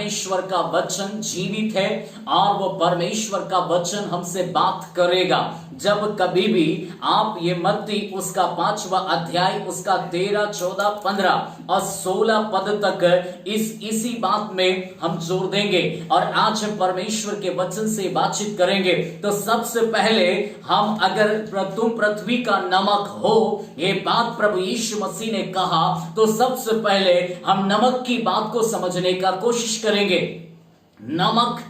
परमेश्वर का वचन जीवित है और वो परमेश्वर का वचन हमसे बात करेगा। जब कभी भी आप ये मत्ती उसका 5वां अध्याय उसका 13, 14, 15 और 16 पद तक इसी बात में हम जोर देंगे और आज हम परमेश्वर के वचन से बातचीत करेंगे। तो सबसे पहले हम अगर तुम पृथ्वी का नमक हो, ये बात प्रभु यीशु मसीह ने कहा, तो सबसे पहले हम नमक की बात को समझने का कोशिश करेंगे। नमक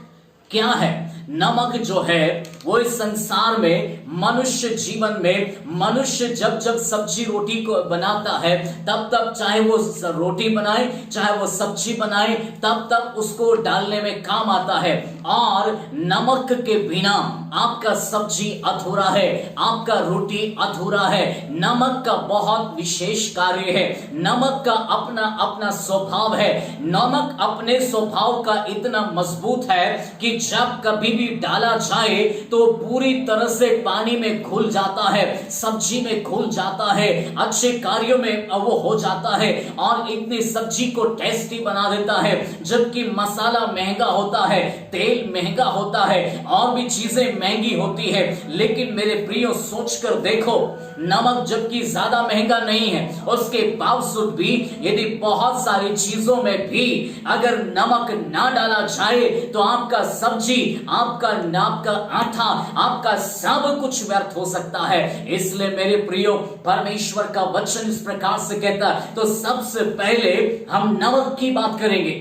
क्या है? नमक जो है वो इस संसार में मनुष्य जीवन में मनुष्य जब जब सब्जी रोटी को बनाता है तब तब, चाहे वो रोटी बनाए चाहे वो सब्जी बनाए, तब तब उसको डालने में काम आता है। और नमक के बिना आपका सब्जी अधूरा है, आपका रोटी अधूरा है। नमक का बहुत विशेष कार्य है। नमक का अपना अपना स्वभाव है। नमक अपने स्वभाव का इतना मजबूत है कि जब कभी भी डाला जाए तो पूरी तरह से पानी में घुल जाता है, सब्जी में घुल जाता है, अच्छे कार्यों में वो हो जाता है और इतनी सब्जी को टेस्टी बना देता है। जबकि मसाला महंगा होता है, तेल महंगा होता है और भी चीजें महंगी होती है, लेकिन मेरे प्रियो सोचकर देखो, नमक जबकि ज्यादा महंगा नहीं है, उसके बावजूद भी यदि बहुत सारी चीजों में भी अगर नमक ना डाला जाए तो आपका सब्जी, आपका आटा, आपका सब कुछ व्यर्थ हो सकता है। इसलिए मेरे प्रियो परमेश्वर का वचन इस प्रकार से कहता है। तो सबसे पहले हम नमक की बात करेंगे।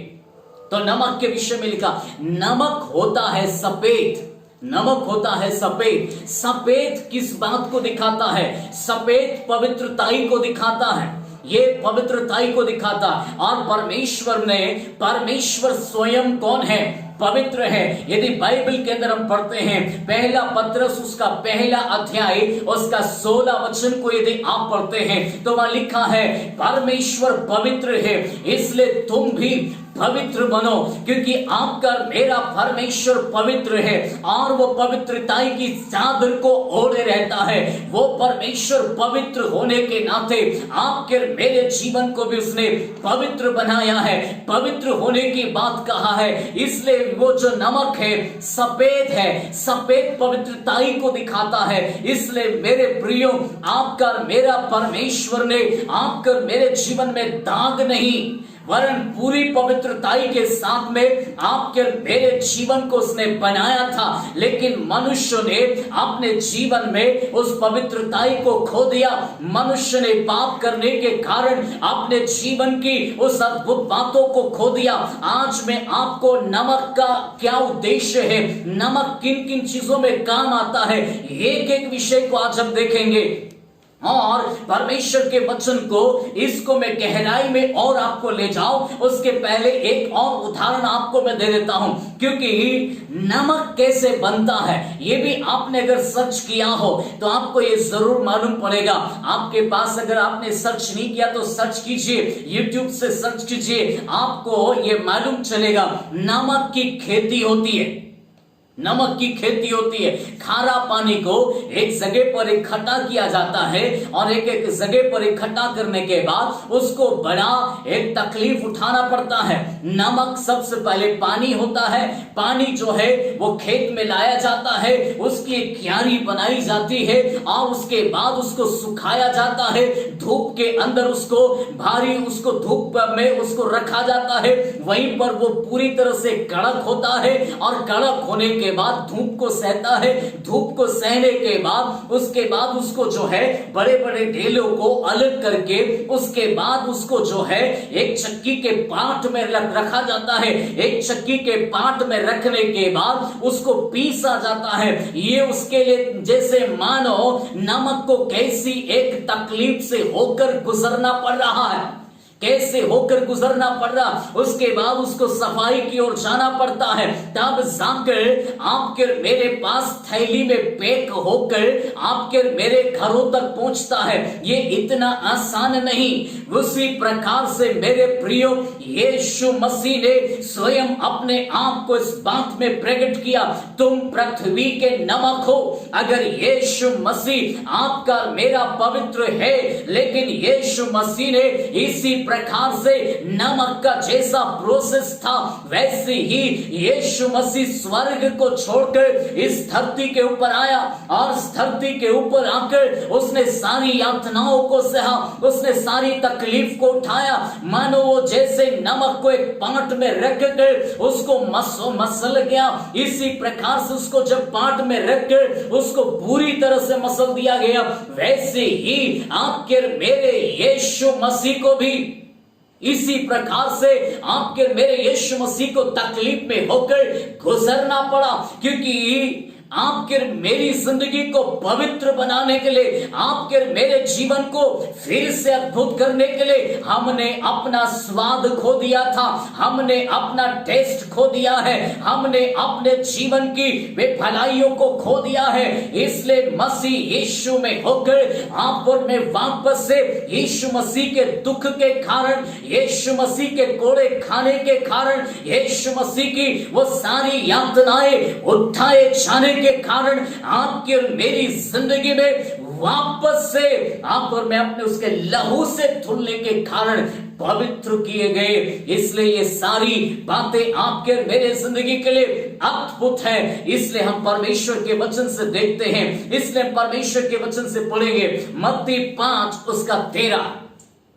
तो नमक के विषय में लिखा, नमक होता है सफेद। नमक होता है सफेद। सफेद किस बात को दिखाता है? सफेद पवित्रताई को दिखाता है। ये पवित्रताई को दिखाता। और परमेश्वर स्वयं कौन है? पवित्र है। यदि बाइबल के अंदर हम पढ़ते हैं पहला पत्रस उसका पहला अध्याय उसका 16 वचन को यदि आप पढ़ते हैं तो वहां लिखा है परमेश्वर पवित्र है, इसलिए तुम भी पवित्र बनो, क्योंकि आपका मेरा परमेश्वर पवित्र है और वो पवित्रताई की चादर को ओढ़े रहता है। वो परमेश्वर पवित्र होने के नाते आपके मेरे जीवन को भी उसने पवित्र बनाया है, पवित्र होने की बात कहा है। इसलिए वो जो नमक है सफेद है, सफेद पवित्रताई को दिखाता है। इसलिए मेरे प्रियो, आपका मेरा परमेश्वर ने आपका मेरे जीवन में दाग नहीं वरन पूरी पवित्रताई के साथ में आपके मेरे जीवन को उसने बनाया था। लेकिन मनुष्य ने अपने जीवन में उस पवित्रताई को खो दिया। मनुष्य ने पाप करने के कारण अपने जीवन की उस अद्भुत बातों को खो दिया। आज मैं आपको नमक का क्या उद्देश्य है, नमक किन किन चीजों में काम आता है, एक एक विषय को आज हम देखेंगे और परमेश्वर के वचन को इसको मैं गहराई में और आपको ले जाऊं। उसके पहले एक और उदाहरण आपको मैं दे देता हूं, क्योंकि नमक कैसे बनता है ये भी आपने अगर सर्च किया हो तो आपको ये जरूर मालूम पड़ेगा। आपके पास अगर आपने सर्च नहीं किया तो सर्च कीजिए, YouTube से सर्च कीजिए, आपको ये मालूम चलेगा। नमक की खेती होती है, नमक की खेती होती है। खारा पानी को एक जगह पर इकट्ठा किया जाता है और एक एक जगह पर इकट्ठा करने के बाद उसको बड़ा एक तकलीफ उठाना पड़ता है। नमक सबसे पहले पानी होता है, पानी जो है वो खेत में लाया जाता है, उसकी एक क्यारी बनाई जाती है और उसके बाद उसको सुखाया जाता है। धूप के अंदर उसको भारी उसको धूप में उसको रखा जाता है, वहीं पर वो पूरी तरह से कड़क होता है और कड़क होने के बाद धूप को सहता है। धूप को सहने के बाद उसके बाद उसको जो है बड़े बड़े ढेलों को अलग करके उसके बाद उसको जो है एक चक्की के पाट में रखा जाता है। एक चक्की के पाट में रखने के बाद उसको पीसा जाता है। ये उसके लिए जैसे मानो नमक को कैसी एक तकलीफ से होकर गुजरना पड़ रहा है, कैसे होकर गुजरना पड़ रहा, उसके बाद उसको सफाई की ओर जाना पड़ता है, तब जाकर आपके मेरे पास थैली में पैक होकर आपके मेरे घरों तक पहुंचता है। ये इतना आसान नहीं। उसी प्रकार से मेरे प्रियो यीशु मसीह ने स्वयं अपने आप को इस बात में प्रकट किया, तुम पृथ्वी के नमक हो। अगर यीशु मसीह आपका मेरा पवित्र है, लेकिन यीशु मसीह ने इसी प्रकार से नमक का जैसा प्रोसेस था, वैसे ही यीशु मसीह स्वर्ग को छोड़कर इस धरती के ऊपर आया और इस धरती के ऊपर आकर उसने सारी यातनाओं को सहा, उसने सारी तकलीफ को उठाया। मानो वो जैसे नमक को एक पाट में रख कर उसको मसल गया, इसी प्रकार से उसको जब पाट में रख कर उसको पूरी तरह से मसल दिया गया, वैसे ही आपके मेरे यीशु मसीह को भी इसी प्रकार से आपके मेरे यीशु मसीह को तकलीफ में होकर गुजरना पड़ा, क्योंकि आपके मेरी जिंदगी को पवित्र बनाने के लिए, आपके मेरे जीवन को फिर से अद्भुत करने के लिए हमने अपना स्वाद खो दिया था, हमने अपना टेस्ट खो दिया है, हमने अपने जीवन की वे भलाइयों को खो दिया है। इसलिए मसीह यीशु में होकर आप और मैं वापस से यीशु मसीह के दुख के कारण, यीशु मसीह के कोड़े खाने के कारण, यीशु मसीह की वो सारी यातनाएं उठाए जाने के कारण आपकी और मेरी जिंदगी में वापस से आप और मैं अपने उसके लहू से धुलने के कारण पवित्र किए गए। इसलिए ये सारी बातें आपके और मेरे जिंदगी के लिए अद्भुत है। इसलिए हम परमेश्वर के वचन से देखते हैं, इसलिए परमेश्वर के वचन से पढ़ेंगे मत्ती 5 उसका 13,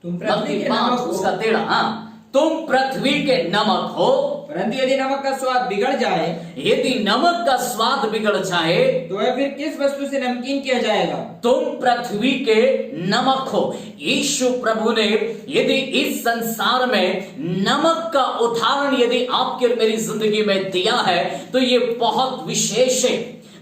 मत्ती 5 उसका 13। हाँ, तुम पृथ्वी के नमक हो, परंतु यदि नमक का स्वाद बिगड़ जाए, यदि नमक का स्वाद बिगड़ जाए तो वह फिर किस वस्तु से नमकीन किया जाएगा? तुम पृथ्वी के नमक हो। यीशु प्रभु ने यदि इस संसार में नमक का उदाहरण यदि आपके मेरी जिंदगी में दिया है तो ये बहुत विशेष है।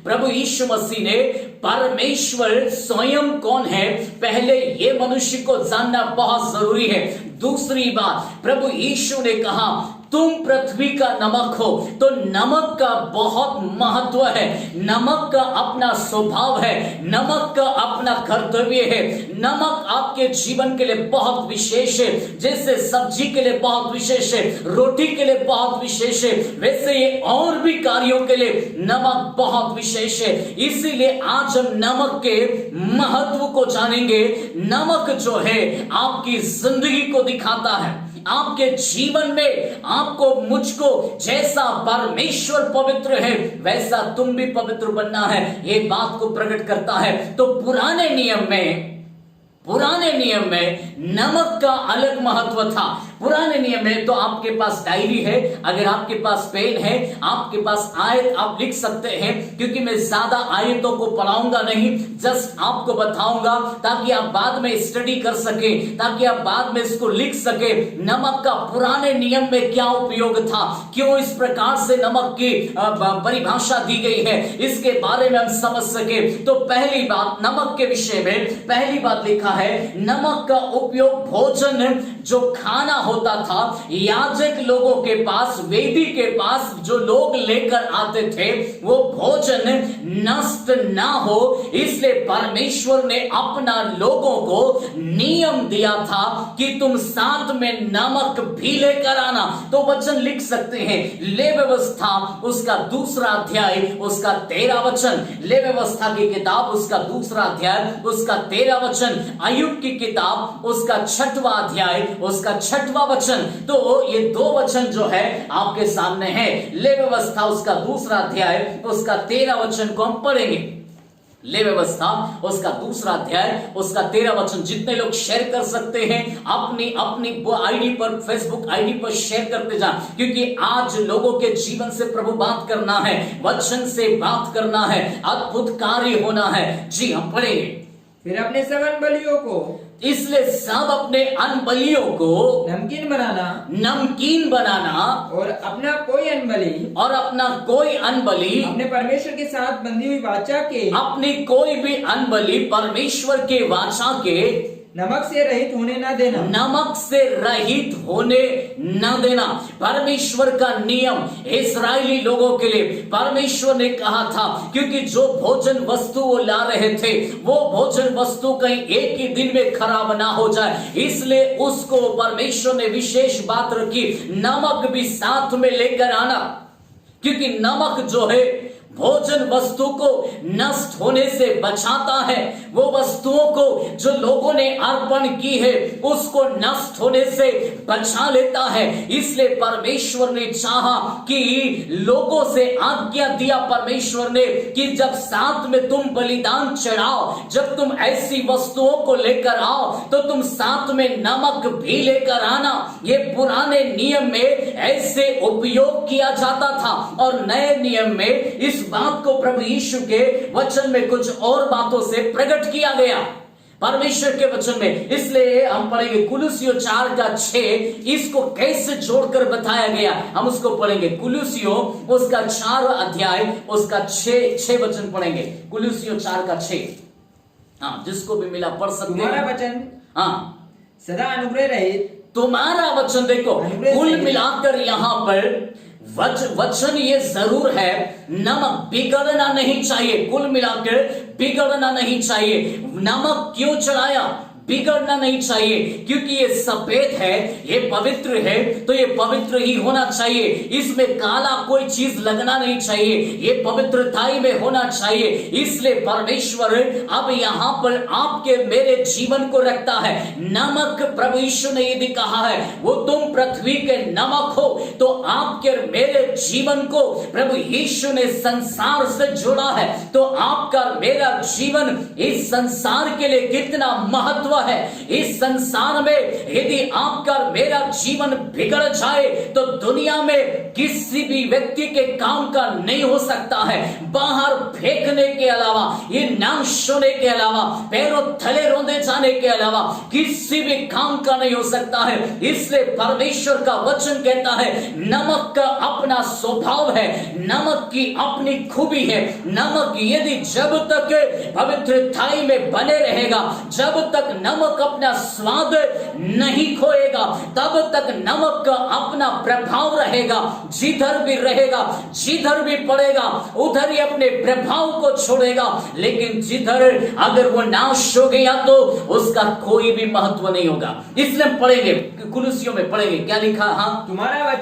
प्रभु यीशु मसीह ने परमेश्वर स्वयं कौन है, पहले ये मनुष्य को जानना बहुत जरूरी है। दूसरी बात, प्रभु यीशु ने कहा तुम पृथ्वी का नमक हो, तो नमक का बहुत महत्व है, नमक का अपना स्वभाव है, नमक का अपना कर्तव्य है। नमक आपके जीवन के लिए बहुत विशेष है, जैसे सब्जी के लिए बहुत विशेष है, रोटी के लिए बहुत विशेष है, वैसे ये और भी कार्यों के लिए नमक बहुत विशेष है। इसीलिए आज हम नमक के महत्व को जानेंगे। नमक जो है आपकी जिंदगी को दिखाता है, आपके जीवन में आपको मुझको जैसा परमेश्वर पवित्र है वैसा तुम भी पवित्र बनना है, ये बात को प्रकट करता है। तो पुराने नियम में नमक का अलग महत्व था। पुराने नियम में तो आपके पास डायरी है, अगर आपके पास पेन है, आपके पास आयत आप लिख सकते हैं, क्योंकि मैं ज्यादा आयतों को पढ़ाऊंगा नहीं, जस्ट आपको बताऊंगा ताकि आप बाद में स्टडी कर सके, ताकि आप बाद में इसको लिख सके। नमक का पुराने नियम में क्या उपयोग था, क्यों इस प्रकार से नमक की परिभाषा दी गई है, इसके बारे में हम समझ सके। तो पहली बात नमक के विषय में पहली बात लिखा है, नमक का उपयोग भोजन जो खाना होता था, याजक लोगों के पास, वेदी के पास जो लोग लेकर आते थे, वो भोजन नष्ट ना हो, इसलिए परमेश्वर ने अपना लोगों को नियम दिया था कि तुम साथ में नमक भी लेकर आना। तो वचन लिख सकते हैं, ले व्यवस्था उसका 2 अध्याय उसका 13 वचन, ले व्यवस्था की किताब उसका 2 अध्याय उसका 13 वचन, अय्यूब की किताब उसका 6वां अध्याय उसका 6वां वचन। तो ये 2 वचन जो है आपके सामने है। ले व्यवस्था उसका 2 अध्याय उसका 13 वचन को हम पढ़ेंगे। ले व्यवस्था उसका 2 अध्याय उसका 13 वचन। जितने लोग शेयर कर सकते हैं अपनी आईडी पर, फेसबुक आईडी पर शेयर करते जाएं, क्योंकि आज लोगों के जीवन से प्रभु बात करना है, वचन से बात करना है, अद्भुत कार्य होना है। जी हम पढ़ेंगे। फिर अपने सब अनबलियों को, इसलिए सब अपने अनबलियों को नमकीन बनाना और अपना कोई अनबली अपने परमेश्वर के साथ बंधी हुई वाचा के, अपनी कोई भी अनबली परमेश्वर के वाचा के नमक से रहित होने न देना, नमक से रहित होने न देना। परमेश्वर का नियम इस्राएली लोगों के लिए परमेश्वर ने कहा था, क्योंकि जो भोजन वस्तु वो ला रहे थे वो भोजन वस्तु कहीं एक ही दिन में खराब ना हो जाए, इसलिए उसको परमेश्वर ने विशेष बात रखी, नमक भी साथ में लेकर आना, क्योंकि नमक जो है भोजन वस्तु को नष्ट होने से बचाता है। वो वस्तुओं को जो लोगों ने अर्पण की है उसको नष्ट होने से बचा लेता है। इसलिए परमेश्वर ने चाहा कि लोगों से आज्ञा दिया परमेश्वर ने कि जब साथ में तुम बलिदान चढ़ाओ, जब तुम ऐसी वस्तुओं को लेकर आओ तो तुम साथ में नमक भी लेकर आना। ये पुराने नियम में ऐसे उपयोग किया जाता था और नए नियम में इस बात को प्रभु यीशु के वचन में कुछ और बातों से प्रकट किया गया परमेश्वर के वचन में। इसलिए हम पढ़ेंगे कुलुसियों 4:6, इसको कैसे जोड़कर बताया गया हम उसको पढ़ेंगे। कुलुसियों उसका 4 अध्याय उसका 6 वचन पढ़ेंगे। कुलुसियों 4:6, हाँ, जिसको भी मिला पढ़ सकते हैं। तुम्हारा वचन हाँ, सदा अनुग्रह रहित, तुम्हारा वचन, देखो कुल मिलाकर यहाँ पर वचन ये जरूर है, नमक बिगड़ना नहीं चाहिए। कुल मिलाकर बिगड़ना नहीं चाहिए। नमक क्यों चढ़ाया? बिगड़ना नहीं चाहिए, क्योंकि ये सफेद है, ये पवित्र है, तो ये पवित्र ही होना चाहिए। इसमें काला कोई चीज लगना नहीं चाहिए, ये पवित्रताई में होना चाहिए। इसलिए परमेश्वर अब यहाँ पर आपके मेरे जीवन को रखता है। नमक, प्रभु यीशु ने यदि कहा है वो तुम पृथ्वी के नमक हो, तो आपके मेरे जीवन को प्रभु यीशु ने संसार से जोड़ा है। तो आपका मेरा जीवन इस संसार के लिए कितना महत्व है। इस संसार में यदि आपका मेरा जीवन बिगड़ जाए तो दुनिया में किसी भी व्यक्ति के काम का नहीं हो सकता है। बाहर फेंकने के अलावा, ये नाश होने के अलावा, पैरों थले रोंदे जाने के अलावा किसी भी काम का नहीं हो सकता है। इसलिए परमेश्वर का वचन कहता है नमक का अपना स्वभाव है, नमक की अपनी खूबी है। नमक यदि जब तक पवित्रताई में बने रहेगा, जब तक नमक अपना स्वाद नहीं खोएगा, तब तक नमक का अपना प्रभाव रहेगा। जिधर भी रहेगा, जिधर भी पड़ेगा, उधर ही अपने प्रभाव को छोड़ेगा। लेकिन जिधर अगर वो नाश हो गया तो उसका कोई भी महत्व नहीं होगा। इसलिए पढ़ेंगे, कुलुसियों में पढ़ेंगे क्या लिखा। हाँ, तुम्हारा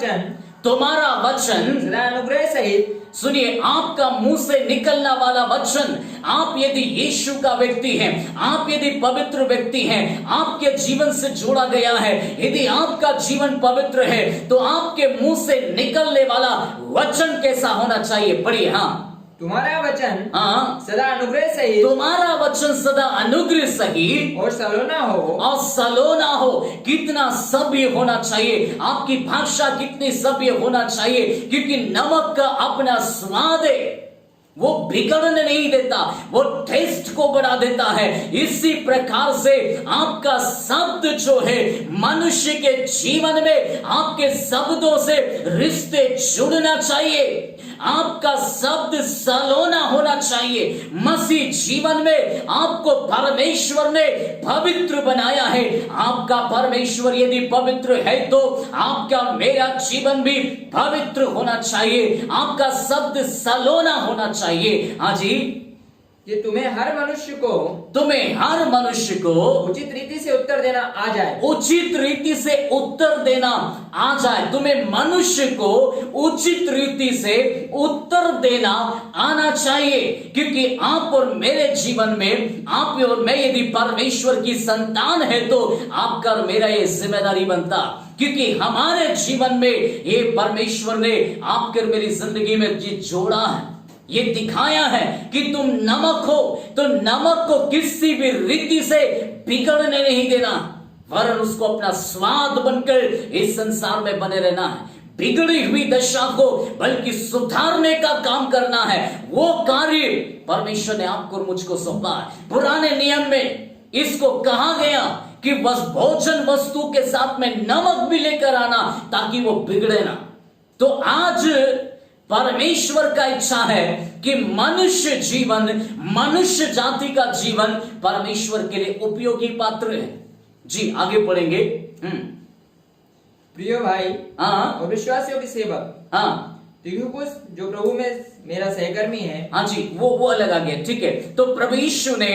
वचन सदा अनुग्रह सहित, सुनिए, आपका मुंह से निकलना वाला वचन, आप यदि यीशु का व्यक्ति हैं, आप यदि पवित्र व्यक्ति हैं, आपके जीवन से जोड़ा गया है, यदि आपका जीवन पवित्र है तो आपके मुंह से निकलने वाला वचन कैसा होना चाहिए? पढ़िए। हाँ, तुम्हारा वचन सदा अनुग्रह सहित, तुम्हारा वचन सदा अनुग्रह सहित और सलोना हो। कितना सभ्य होना चाहिए, आपकी भाषा कितनी सभ्य होना चाहिए, क्योंकि नमक का अपना स्वाद है, वो बिगड़ने नहीं देता, वो टेस्ट को बढ़ा देता है। इसी प्रकार से आपका शब्द जो है मनुष्य के जीवन में आपके शब्दों से रिश्ते जुड़ना चाहिए। आपका शब्द सलोना होना चाहिए। मसीह जीवन में आपको परमेश्वर ने पवित्र बनाया है। आपका परमेश्वर यदि पवित्र है तो आपका मेरा जीवन भी पवित्र होना चाहिए। आपका शब्द सलोना होना चाहिए। हाँ जी, कि तुम्हें हर मनुष्य को उचित रीति से उत्तर देना आ जाए। उचित रीति से उत्तर देना आ जाए। तुम्हें मनुष्य को उचित रीति से उत्तर देना आना चाहिए, क्योंकि आप और मेरे जीवन में, आप और मैं यदि परमेश्वर की संतान है तो आपका और मेरा ये जिम्मेदारी बनता, क्योंकि हमारे जीवन में ये परमेश्वर ने आपके और मेरी जिंदगी में ये जोड़ा है, ये दिखाया है कि तुम नमक हो, तो नमक को किसी भी रीति से बिगड़ने नहीं देना, वरन उसको अपना स्वाद बनकर इस संसार में बने रहना है। बिगड़ी हुई दशा को बल्कि सुधारने का काम करना है। वो कार्य परमेश्वर ने आपको और मुझको सौंपा है। पुराने नियम में इसको कहा गया कि बस भोजन वस्तु के साथ में नमक भी लेकर आना ताकि वो बिगड़े ना। तो आज परमेश्वर का इच्छा है कि मनुष्य जीवन, मनुष्य जाति का जीवन परमेश्वर के लिए उपयोगी पात्र है। जी आगे पढ़ेंगे। प्रिय भाई और विश्वासियों की सेवक तिखिकुस जो प्रभु में मेरा सहकर्मी है। हाँ जी, वो अलग आ गया। ठीक है, तो प्रभु यीशु ने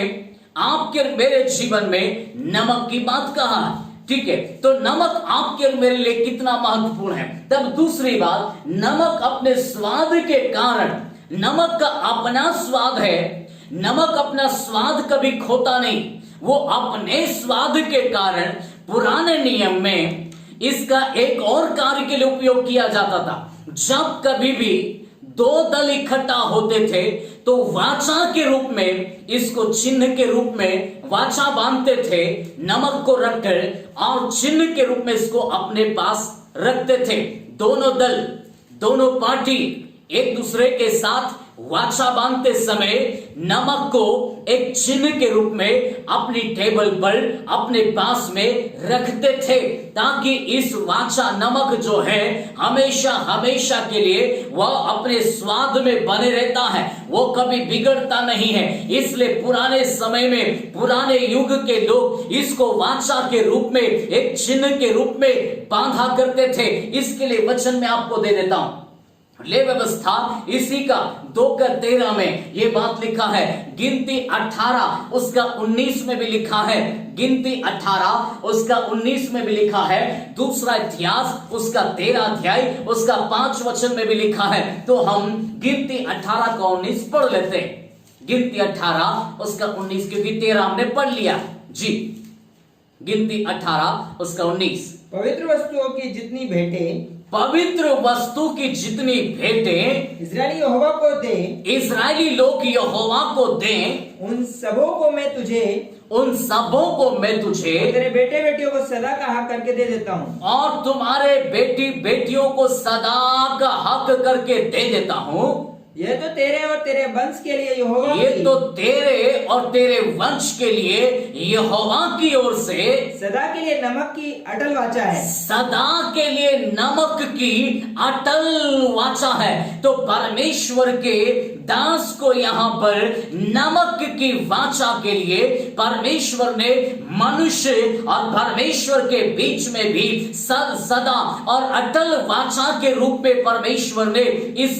आपके मेरे जीवन में नमक की बात कहा। ठीक है, तो नमक आपके और मेरे लिए कितना महत्वपूर्ण है। तब दूसरी बात, नमक अपने स्वाद के कारण नमक का अपना स्वाद है। नमक अपना स्वाद कभी खोता नहीं। वो अपने स्वाद के कारण पुराने नियम में इसका एक और कार्य के लिए उपयोग किया जाता था। जब कभी भी दो दल इकट्ठा होते थे तो वाचा के रूप में, इसको चिन्ह के रूप में वाचा बांधते थे नमक को रखकर, और चिन्ह के रूप में इसको अपने पास रखते थे। दोनों दल, दोनों पार्टी एक दूसरे के साथ वाचा बांधते समय नमक को एक चिन्ह के रूप में अपनी टेबल पर अपने पास में रखते थे, ताकि इस वाचा नमक जो है हमेशा हमेशा के लिए वह अपने स्वाद में बने रहता है, वो कभी बिगड़ता नहीं है। इसलिए पुराने समय में, पुराने युग के लोग इसको वाचा के रूप में, एक चिन्ह के रूप में बांधा करते थे। इसके लिए वचन में आपको दे देता हूं। ले व्यवस्था इसी का 2:13 में ये बात लिखा है। गिनती 18 उसका 19 में भी लिखा है। गिनती 18 उसका 19 में भी लिखा है। दूसरा इतिहास उसका 13 अध्याय उसका 5 वचन में भी लिखा है। तो हम गिनती 18 का 19 पढ़ लेते हैं। गिनती 18 उसका 19, क्योंकि 13 हमने पढ़ लिया जी। गिनती 18 उसका 19। पवित्र वस्तुओं की जितनी भेंटें, पवित्र वस्तु की जितनी भेंटें इस्राएली यहोवा को दे, इस्राएली लोग यहोवा को दें, उन सबों को मैं तुझे, उन सबों को मैं तुझे, तेरे बेटे बेटियों को सदा का हक करके दे देता हूँ। और तुम्हारे बेटी बेटियों को सदा का हक करके दे देता हूँ। यह तो तेरे और तेरे वंश के लिए यहोवा ये की तो तेरे और तेरे वंश के लिए यहोवा की ओर से सदा के लिए नमक की अटल वाचा है। सदा के लिए नमक की अटल वाचा है। तो परमेश्वर के दास को यहाँ पर नमक की वाचा के लिए परमेश्वर ने मनुष्य और परमेश्वर के बीच में भी सदा और अटल वाचा के रूप में परमेश्वर ने इस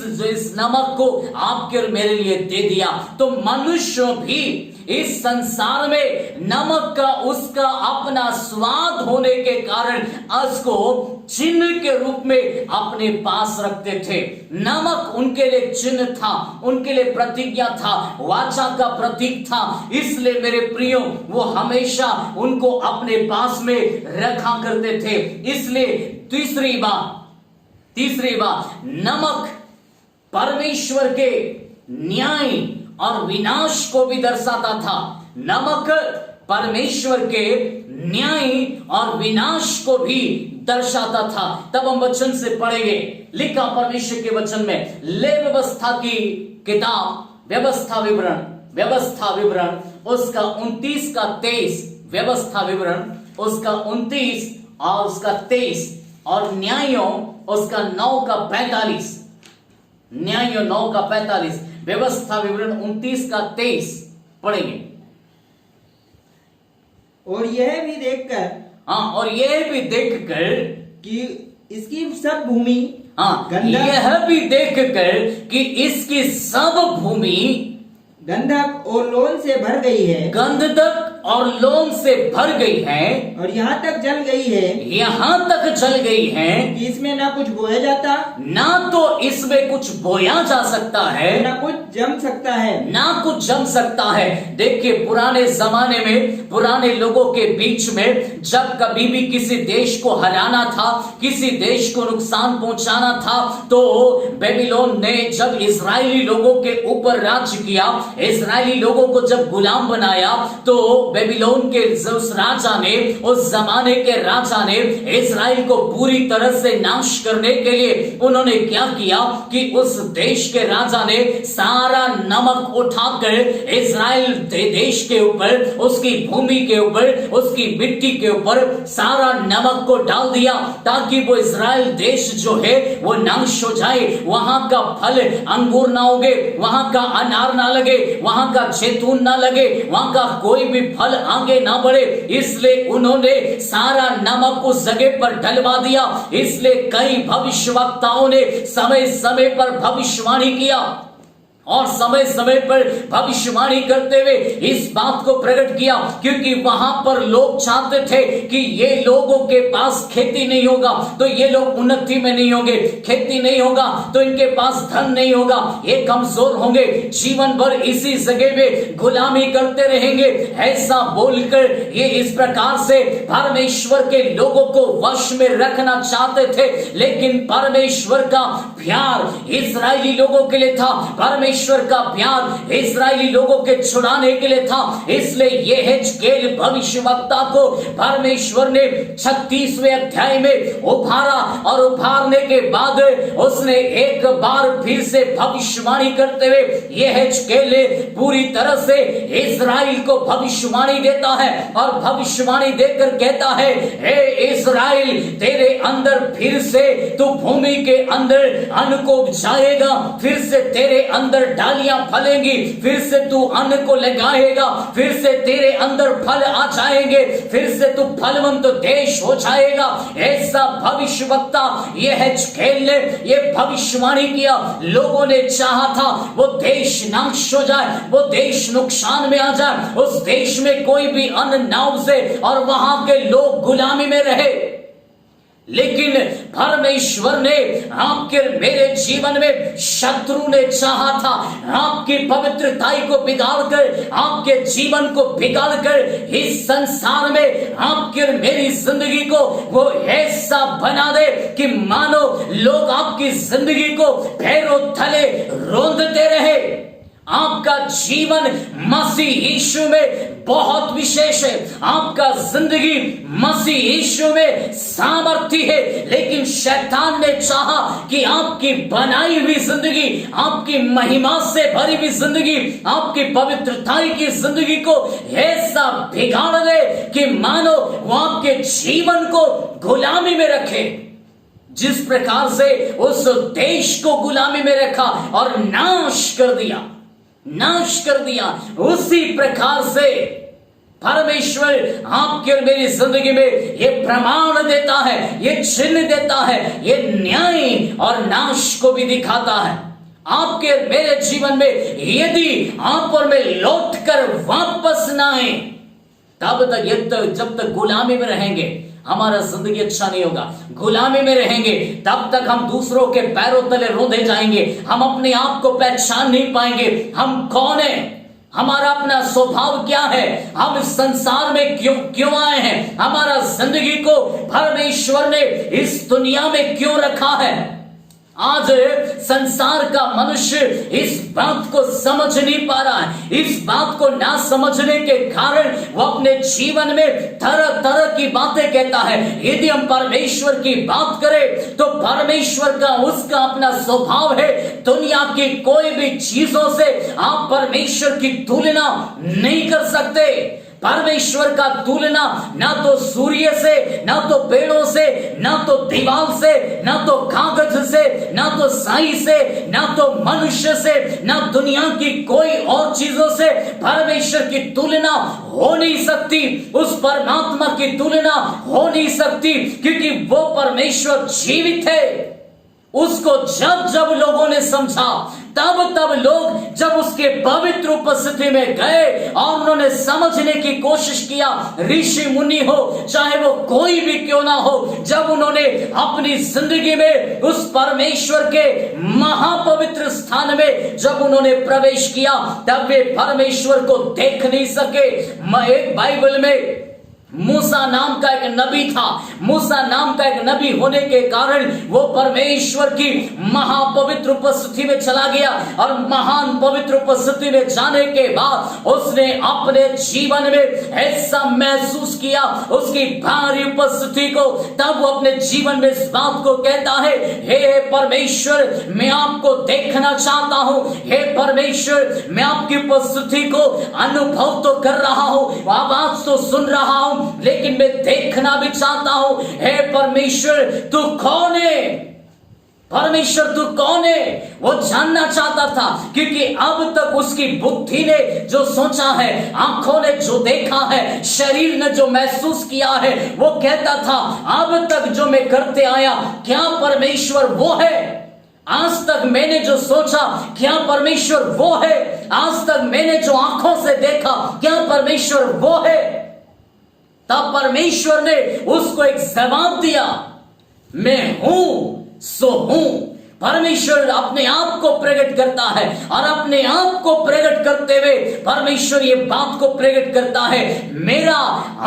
नमक को आपके और मेरे लिए दे दिया। तो मनुष्य भी इस संसार में नमक का उसका अपना स्वाद होने के कारण उसको चिन्ह के रूप में अपने पास रखते थे। नमक उनके लिए चिन्ह था, उनके लिए प्रतिज्ञा था, वाचा का प्रतीक था। इसलिए मेरे प्रियो वो हमेशा उनको अपने पास में रखा करते थे। इसलिए तीसरी बात नमक परमेश्वर के न्याय और विनाश को भी दर्शाता था। नमक परमेश्वर के न्याय और विनाश को भी दर्शाता था। तब हम वचन से पढ़ेंगे। लिखा परमेश्वर के वचन में, ले व्यवस्था की किताब व्यवस्था विवरण उसका 29 का 23, व्यवस्था विवरण उसका 29 और उसका 23, और न्यायों उसका 9 का 45, न्याय 9 का 45, व्यवस्था विवरण 29 का 23 पढ़ेंगे। और यह भी देखकर, हाँ, और यह भी देखकर कि इसकी सब भूमि, हाँ, यह भी देखकर कि इसकी सब भूमि गंधक और लोन से भर गई है, गंधक और लोन से भर गई है, और यहाँ तक जल गई है, यहाँ तक जल गई है कि इसमें ना कुछ बोया जाता, ना तो इसमें कुछ बोया जा सकता है, ना कुछ जम सकता है, ना कुछ जम सकता है। देखिए पुराने जमाने में, पुराने लोगों के बीच में जब कभी भी किसी देश को हराना था, किसी देश को नुकसान पहुंचाना था, तो बेबीलोन ने जब इजरायली लोगों के ऊपर राज्य किया, इजरायली लोगों को जब गुलाम बनाया, तो बेबीलोन के उस राजा ने, उस जमाने के राजा ने इजराइल को पूरी तरह से नाश करने के लिए उन्होंने क्या किया कि उस देश के राजा ने सारा नमक उठाकर इजराइल देश के ऊपर, उसकी भूमि के ऊपर, उसकी मिट्टी के ऊपर सारा नमक को डाल दिया, ताकि वो इजराइल देश जो है वो नाश हो जाए। वहां का फल अंगूर ना उगे, वहां का अनार ना लगे, वहां का जैतून ना लगे, वहां का कोई भी फल आगे ना बढ़े। इसलिए उन्होंने सारा नमक उस जगह पर डलवा दिया। इसलिए कई भविष्यवक्ताओं ने समय समय पर भविष्यवाणी किया, और समय समय पर भविष्यवाणी करते हुए इस बात को प्रकट किया, क्योंकि वहां पर लोग चाहते थे कि ये लोगों के पास खेती नहीं होगा तो ये लोग उन्नति में नहीं होंगे, खेती नहीं होगा तो इनके पास धन नहीं होगा, ये कमजोर होंगे, जीवन भर इसी जगह में गुलामी करते रहेंगे। ऐसा बोलकर ये इस प्रकार से परमेश्वर के लोगों को वश में रखना चाहते थे। लेकिन परमेश्वर का प्यार इस्राएली लोगों के लिए था, परमेश्वर का प्यार इस्राएली लोगों के छुड़ाने के लिए था। इसलिए यहेजकेल भविष्यवक्ता को परमेश्वर ने 36वें अध्याय में उभारा और उभारने के बाद उसने एक बार फिर से भविष्यवाणी करते हुए यहेजकेल पूरी तरह से इस्राएल को भविष्यवाणी देता है और भविष्यवाणी देकर कहता है, हे इस्राएल, तेरे अंदर फिर से तू भूमि के अंदर अन्न को उपजाएगा, फिर से तेरे अंदर डालियां फलेंगी, फिर से तू अन्न को लगाएगा, फिर से तेरे अंदर फल आ जाएंगे, फिर से तू फलवंत देश हो जाएगा। ऐसा भविष्यवक्ता यहेजकेल ने ये भविष्यवाणी किया। लोगों ने चाहा था वो देश नाश हो जाए, वो देश नुकसान में आ जाए, उस देश में कोई भी अन्न ना उसे और वहां के लोग गुलामी में रहे। लेकिन परमेश्वर ने आपके मेरे जीवन में, शत्रु ने चाहा था आपकी पवित्रताई को बिगाड़कर, आपके जीवन को बिगाड़कर इस संसार में आपके मेरी जिंदगी को वो ऐसा बना दे कि मानो लोग आपकी जिंदगी को पैरों तले रौंदते रहे। आपका जीवन मसीह यीशु में बहुत विशेष है, आपका जिंदगी मसीह यीशु में सामर्थ्य है। लेकिन शैतान ने चाहा कि आपकी बनाई हुई जिंदगी, आपकी महिमा से भरी हुई जिंदगी, आपकी पवित्रताई की जिंदगी को ऐसा बिगाड़ दे कि मानो वो आपके जीवन को गुलामी में रखे। जिस प्रकार से उस देश को गुलामी में रखा और नाश कर दिया, उसी प्रकार से परमेश्वर आपके और मेरी जिंदगी में ये प्रमाण देता है, ये चिन्ह देता है, ये न्याय और नाश को भी दिखाता है। आपके और मेरे जीवन में यदि आप और मैं लौट कर वापस ना आए, तब तक जब तक गुलामी में रहेंगे हमारा जिंदगी अच्छा नहीं होगा। गुलामी में रहेंगे तब तक हम दूसरों के पैरों तले रोंदे जाएंगे, हम अपने आप को पहचान नहीं पाएंगे। हम कौन है, हमारा अपना स्वभाव क्या है, हम इस संसार में क्यों आए हैं, हमारा जिंदगी को परमेश्वर ने इस दुनिया में क्यों रखा है। आज संसार का मनुष्य इस बात को समझ नहीं पा रहा है। इस बात को ना समझने के कारण वो अपने जीवन में तरह तरह की बातें कहता है। यदि हम परमेश्वर की बात करें तो परमेश्वर का उसका अपना स्वभाव है, दुनिया की कोई भी चीजों से आप परमेश्वर की तुलना नहीं कर सकते। परमेश्वर का तुलना ना तो सूर्य से, ना तो पेड़ों से, ना तो दीवार से, ना तो कागज से, ना तो साई से, ना तो मनुष्य से, ना दुनिया की कोई और चीजों से परमेश्वर की तुलना हो नहीं सकती। उस परमात्मा की तुलना हो नहीं सकती, क्योंकि वो परमेश्वर जीवित है। उसको जब जब लोगों ने समझा, तब लोग जब उसके पवित्र उपस्थिति में गए और उन्होंने समझने की कोशिश किया, ऋषि मुनि हो चाहे वो कोई भी क्यों ना हो, जब उन्होंने अपनी जिंदगी में उस परमेश्वर के महापवित्र स्थान में जब उन्होंने प्रवेश किया, तब वे परमेश्वर को देख नहीं सके। एक बाइबल में मूसा नाम का एक नबी था। मूसा नाम का एक नबी होने के कारण वो परमेश्वर की महापवित्र उपस्थिति में चला गया और महान पवित्र उपस्थिति में जाने के बाद उसने अपने जीवन में ऐसा महसूस किया उसकी भारी उपस्थिति को। तब वो अपने जीवन में इस बात को कहता है, हे परमेश्वर, मैं आपको देखना चाहता हूं। हे परमेश्वर, मैं आपकी उपस्थिति को अनुभव तो कर रहा हूं, आवाज तो सुन रहा हूं, लेकिन मैं देखना भी चाहता हूं। हे परमेश्वर, तू कौन है? परमेश्वर तू कौन है? वो जानना चाहता था, क्योंकि अब तक उसकी बुद्धि ने जो सोचा है, आंखों ने जो देखा है, शरीर ने जो महसूस किया है, वो कहता था अब तक जो मैं करते आया, क्या परमेश्वर वो है? आज तक मैंने जो सोचा क्या परमेश्वर वो है, आज तक मैंने जो आंखों से देखा क्या परमेश्वर वो है। तब परमेश्वर ने उसको एक जवाब दिया, मैं हूं सो हूं। परमेश्वर अपने आप को प्रकट करता है और अपने आप को प्रकट करते हुए परमेश्वर ये बात को प्रकट करता है, मेरा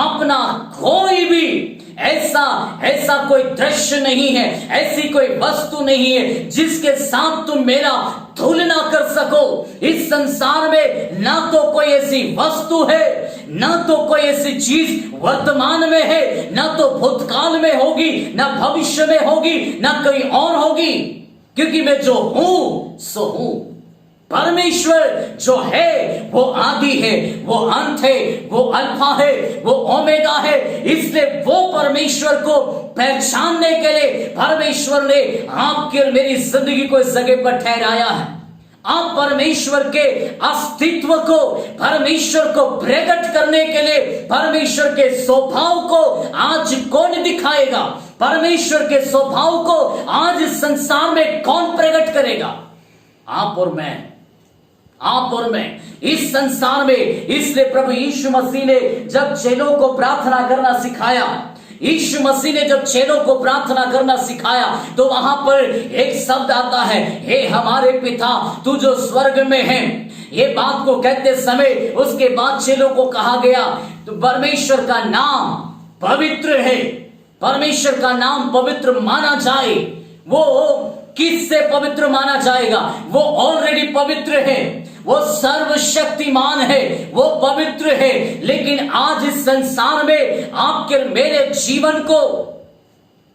अपना कोई भी ऐसा कोई दृश्य नहीं है, ऐसी कोई वस्तु नहीं है जिसके साथ तुम मेरा तुलना कर सको। इस संसार में ना तो कोई ऐसी वस्तु है, ना तो कोई ऐसी चीज वर्तमान में है, ना तो भूतकाल में होगी, ना भविष्य में होगी, ना कोई और होगी, क्योंकि मैं जो हूं सो हूं। परमेश्वर जो है वो आदि है, वो अंत है, वो अल्फा है, वो ओमेगा है। इसलिए वो परमेश्वर को पहचानने के लिए परमेश्वर ने आपकी और मेरी जिंदगी को इस जगह पर ठहराया है। आप परमेश्वर के अस्तित्व को, परमेश्वर को प्रकट करने के लिए परमेश्वर के स्वभाव को आज कौन दिखाएगा? परमेश्वर के स्वभाव को आज इस संसार में कौन प्रकट करेगा? आप और मैं, आप और मैं इस संसार में। इसलिए प्रभु यीशु मसीह ने जब चेलों को प्रार्थना करना सिखाया, यीशु मसीह ने जब चेलों को प्रार्थना करना सिखाया, तो वहां पर एक शब्द आता है, हे हमारे पिता तू जो स्वर्ग में है। ये बात को कहते समय उसके बाद चेलों को कहा गया तो परमेश्वर का नाम पवित्र है, परमेश्वर का नाम पवित्र माना जाए। वो किससे पवित्र माना जाएगा? वो ऑलरेडी पवित्र है, वो सर्वशक्तिमान है, वो पवित्र है। लेकिन आज इस संसार में आपके मेरे जीवन को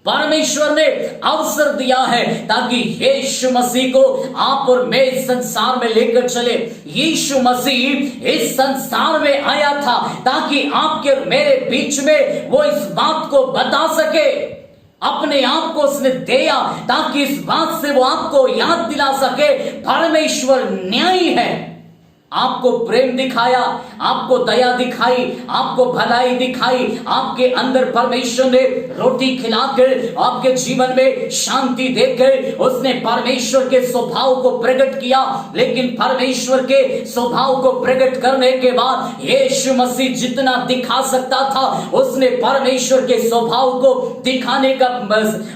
परमेश्वर ने अवसर दिया है ताकि यीशु मसीह को आप और मैं इस संसार में लेकर चले। यीशु मसीह इस संसार में आया था ताकि आपके और मेरे बीच में वो इस बात को बता सके, अपने आप को उसने दिया ताकि इस बात से वो आपको याद दिला सके परमेश्वर न्यायी है। आपको प्रेम दिखाया, आपको दया दिखाई, आपको भलाई दिखाई, आपके अंदर परमेश्वर ने रोटी खिलाकर आपके जीवन में शांति देकर उसने परमेश्वर के स्वभाव को प्रकट किया। लेकिन परमेश्वर के स्वभाव को प्रकट करने के बाद यीशु मसीह जितना दिखा सकता था उसने परमेश्वर के स्वभाव को दिखाने का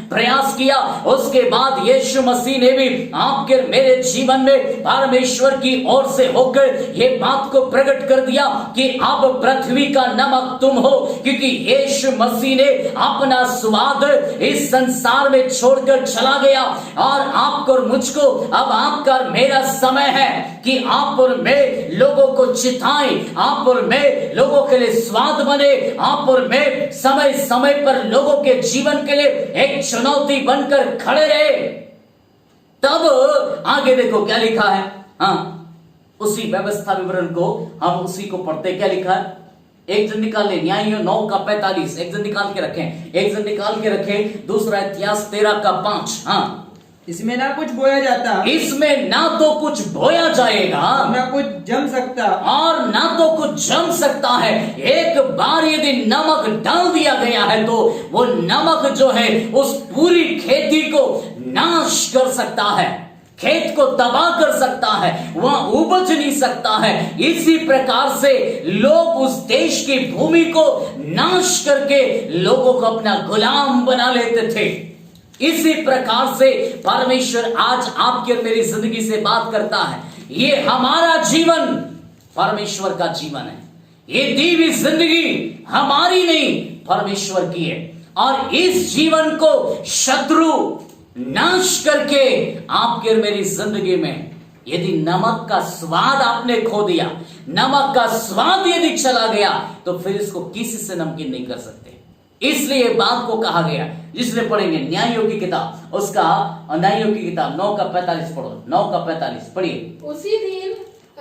प्रयास किया। उसके बाद यीशु मसीह ने भी आपके मेरे जीवन में परमेश्वर की ओर से होकर ये बात को प्रकट कर दिया कि अब पृथ्वी का नमक तुम हो, क्योंकि यीशु मसीह ने अपना स्वाद इस संसार में छोड़कर चला गया। और आपको और मुझको अब आपका और मेरा समय है कि आप और मैं लोगों को चिताएं, आप और मैं लोगों के लिए स्वाद बने, आप और मैं समय समय पर लोगों के जीवन के लिए एक चुनौती बनकर खड़े रहे। तब आगे देखो क्या लिखा है। हाँ, उसी व्यवस्था विवरण को हम उसी को पढ़ते। क्या लिखा है? एक जन निकाल ले, न्यायियों 9:45, एक जन निकाल के रखें, एक जन निकाल के रखें। दूसरा इतिहास 13:5। हाँ, इसमें ना कुछ बोया जाता, इसमें ना तो कुछ बोया जाएगा, ना कुछ जम सकता, और ना तो कुछ जम सकता है। एक बार यदि नमक डाल दिया गया है तो वो नमक जो है उस पूरी खेती को नाश कर सकता है, खेत को तबाह कर सकता है, वहां उपज नहीं सकता है। इसी प्रकार से लोग उस देश की भूमि को नाश करके लोगों को अपना गुलाम बना लेते थे। इसी प्रकार से परमेश्वर आज आपकी और मेरी जिंदगी से बात करता है। ये हमारा जीवन परमेश्वर का जीवन है, ये दी हुई जिंदगी हमारी नहीं परमेश्वर की है। और इस जीवन को शत्रु नाश करके आपके और मेरी जिंदगी में यदि नमक का स्वाद आपने खो दिया, नमक का स्वाद यदि चला गया, तो फिर इसको किसी से नमकीन नहीं कर सकते। इसलिए बात को कहा गया, जिसने पढ़ेंगे न्यायों की किताब, उसका न्यायों की किताब 9:45 पढ़ो, 9:45 पढ़िए।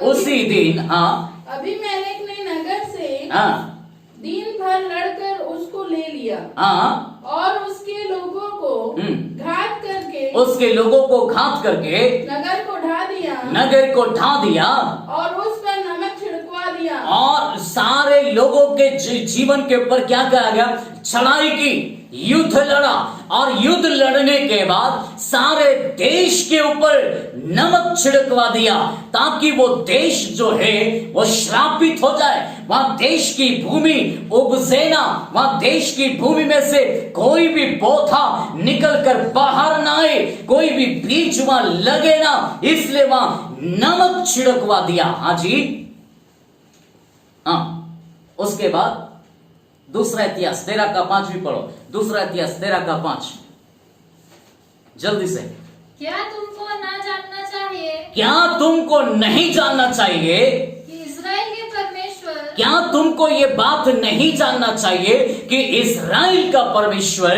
उसी दिन हाँ, अबीमेलेक ने नगर से हाँ, दिन भर लड़कर उसको ले लिया, हाँ, और उसके लोगों को घात करके, उसके लोगों को घात करके नगर को ढा दिया, नगर को ढा दिया, और उस पर नमक छिड़कवा दिया, और सारे लोगों के जीवन के ऊपर क्या करा गया? चढ़ाई की, युद्ध लड़ा, और युद्ध लड़ने के बाद सारे देश के ऊपर नमक छिड़कवा दिया, ताकि वो देश जो है वो श्रापित हो जाए। वहां देश की भूमि उपजे ना, वहां देश की भूमि में से कोई भी पौधा निकल कर बाहर ना आए, कोई भी बीज वहां लगे ना, इसलिए वहां नमक छिड़कवा दिया। हाँ जी, हाँ। उसके बाद दूसरा इतिहास 13:5 भी पढ़ो। दूसरा इतिहास 13:5 जल्दी से। क्या तुमको ना जानना चाहिए क्या तुमको नहीं जानना चाहिए, कि इस्राएल के परमेश्वर क्या तुमको ये बात नहीं जानना चाहिए कि इस्राएल का परमेश्वर,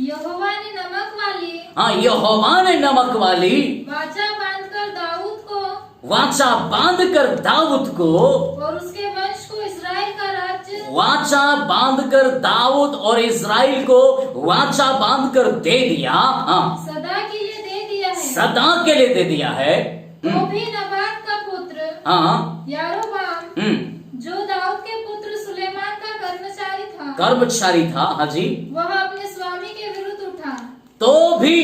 यहोवा ने नमक वाली हाँ, यहोवा ने नमक वाली वाचा बांधकर दाऊद को वाचा बांधकर दाऊद को, और उसके वंश को इस्राएल का राज्य वाचा बांधकर दाऊद और इस्राएल को वाचा बांधकर दे दिया। हाँ, सदा के लिए दे दिया है। सदा के लिए दे दिया है। तो भी नबात का पुत्र हाँ, यारोबाम, जो दाऊद के पुत्र सुलेमान का कर्मचारी था। हाँ जी, वह अपने स्वामी के विरुद्ध उठा, तो भी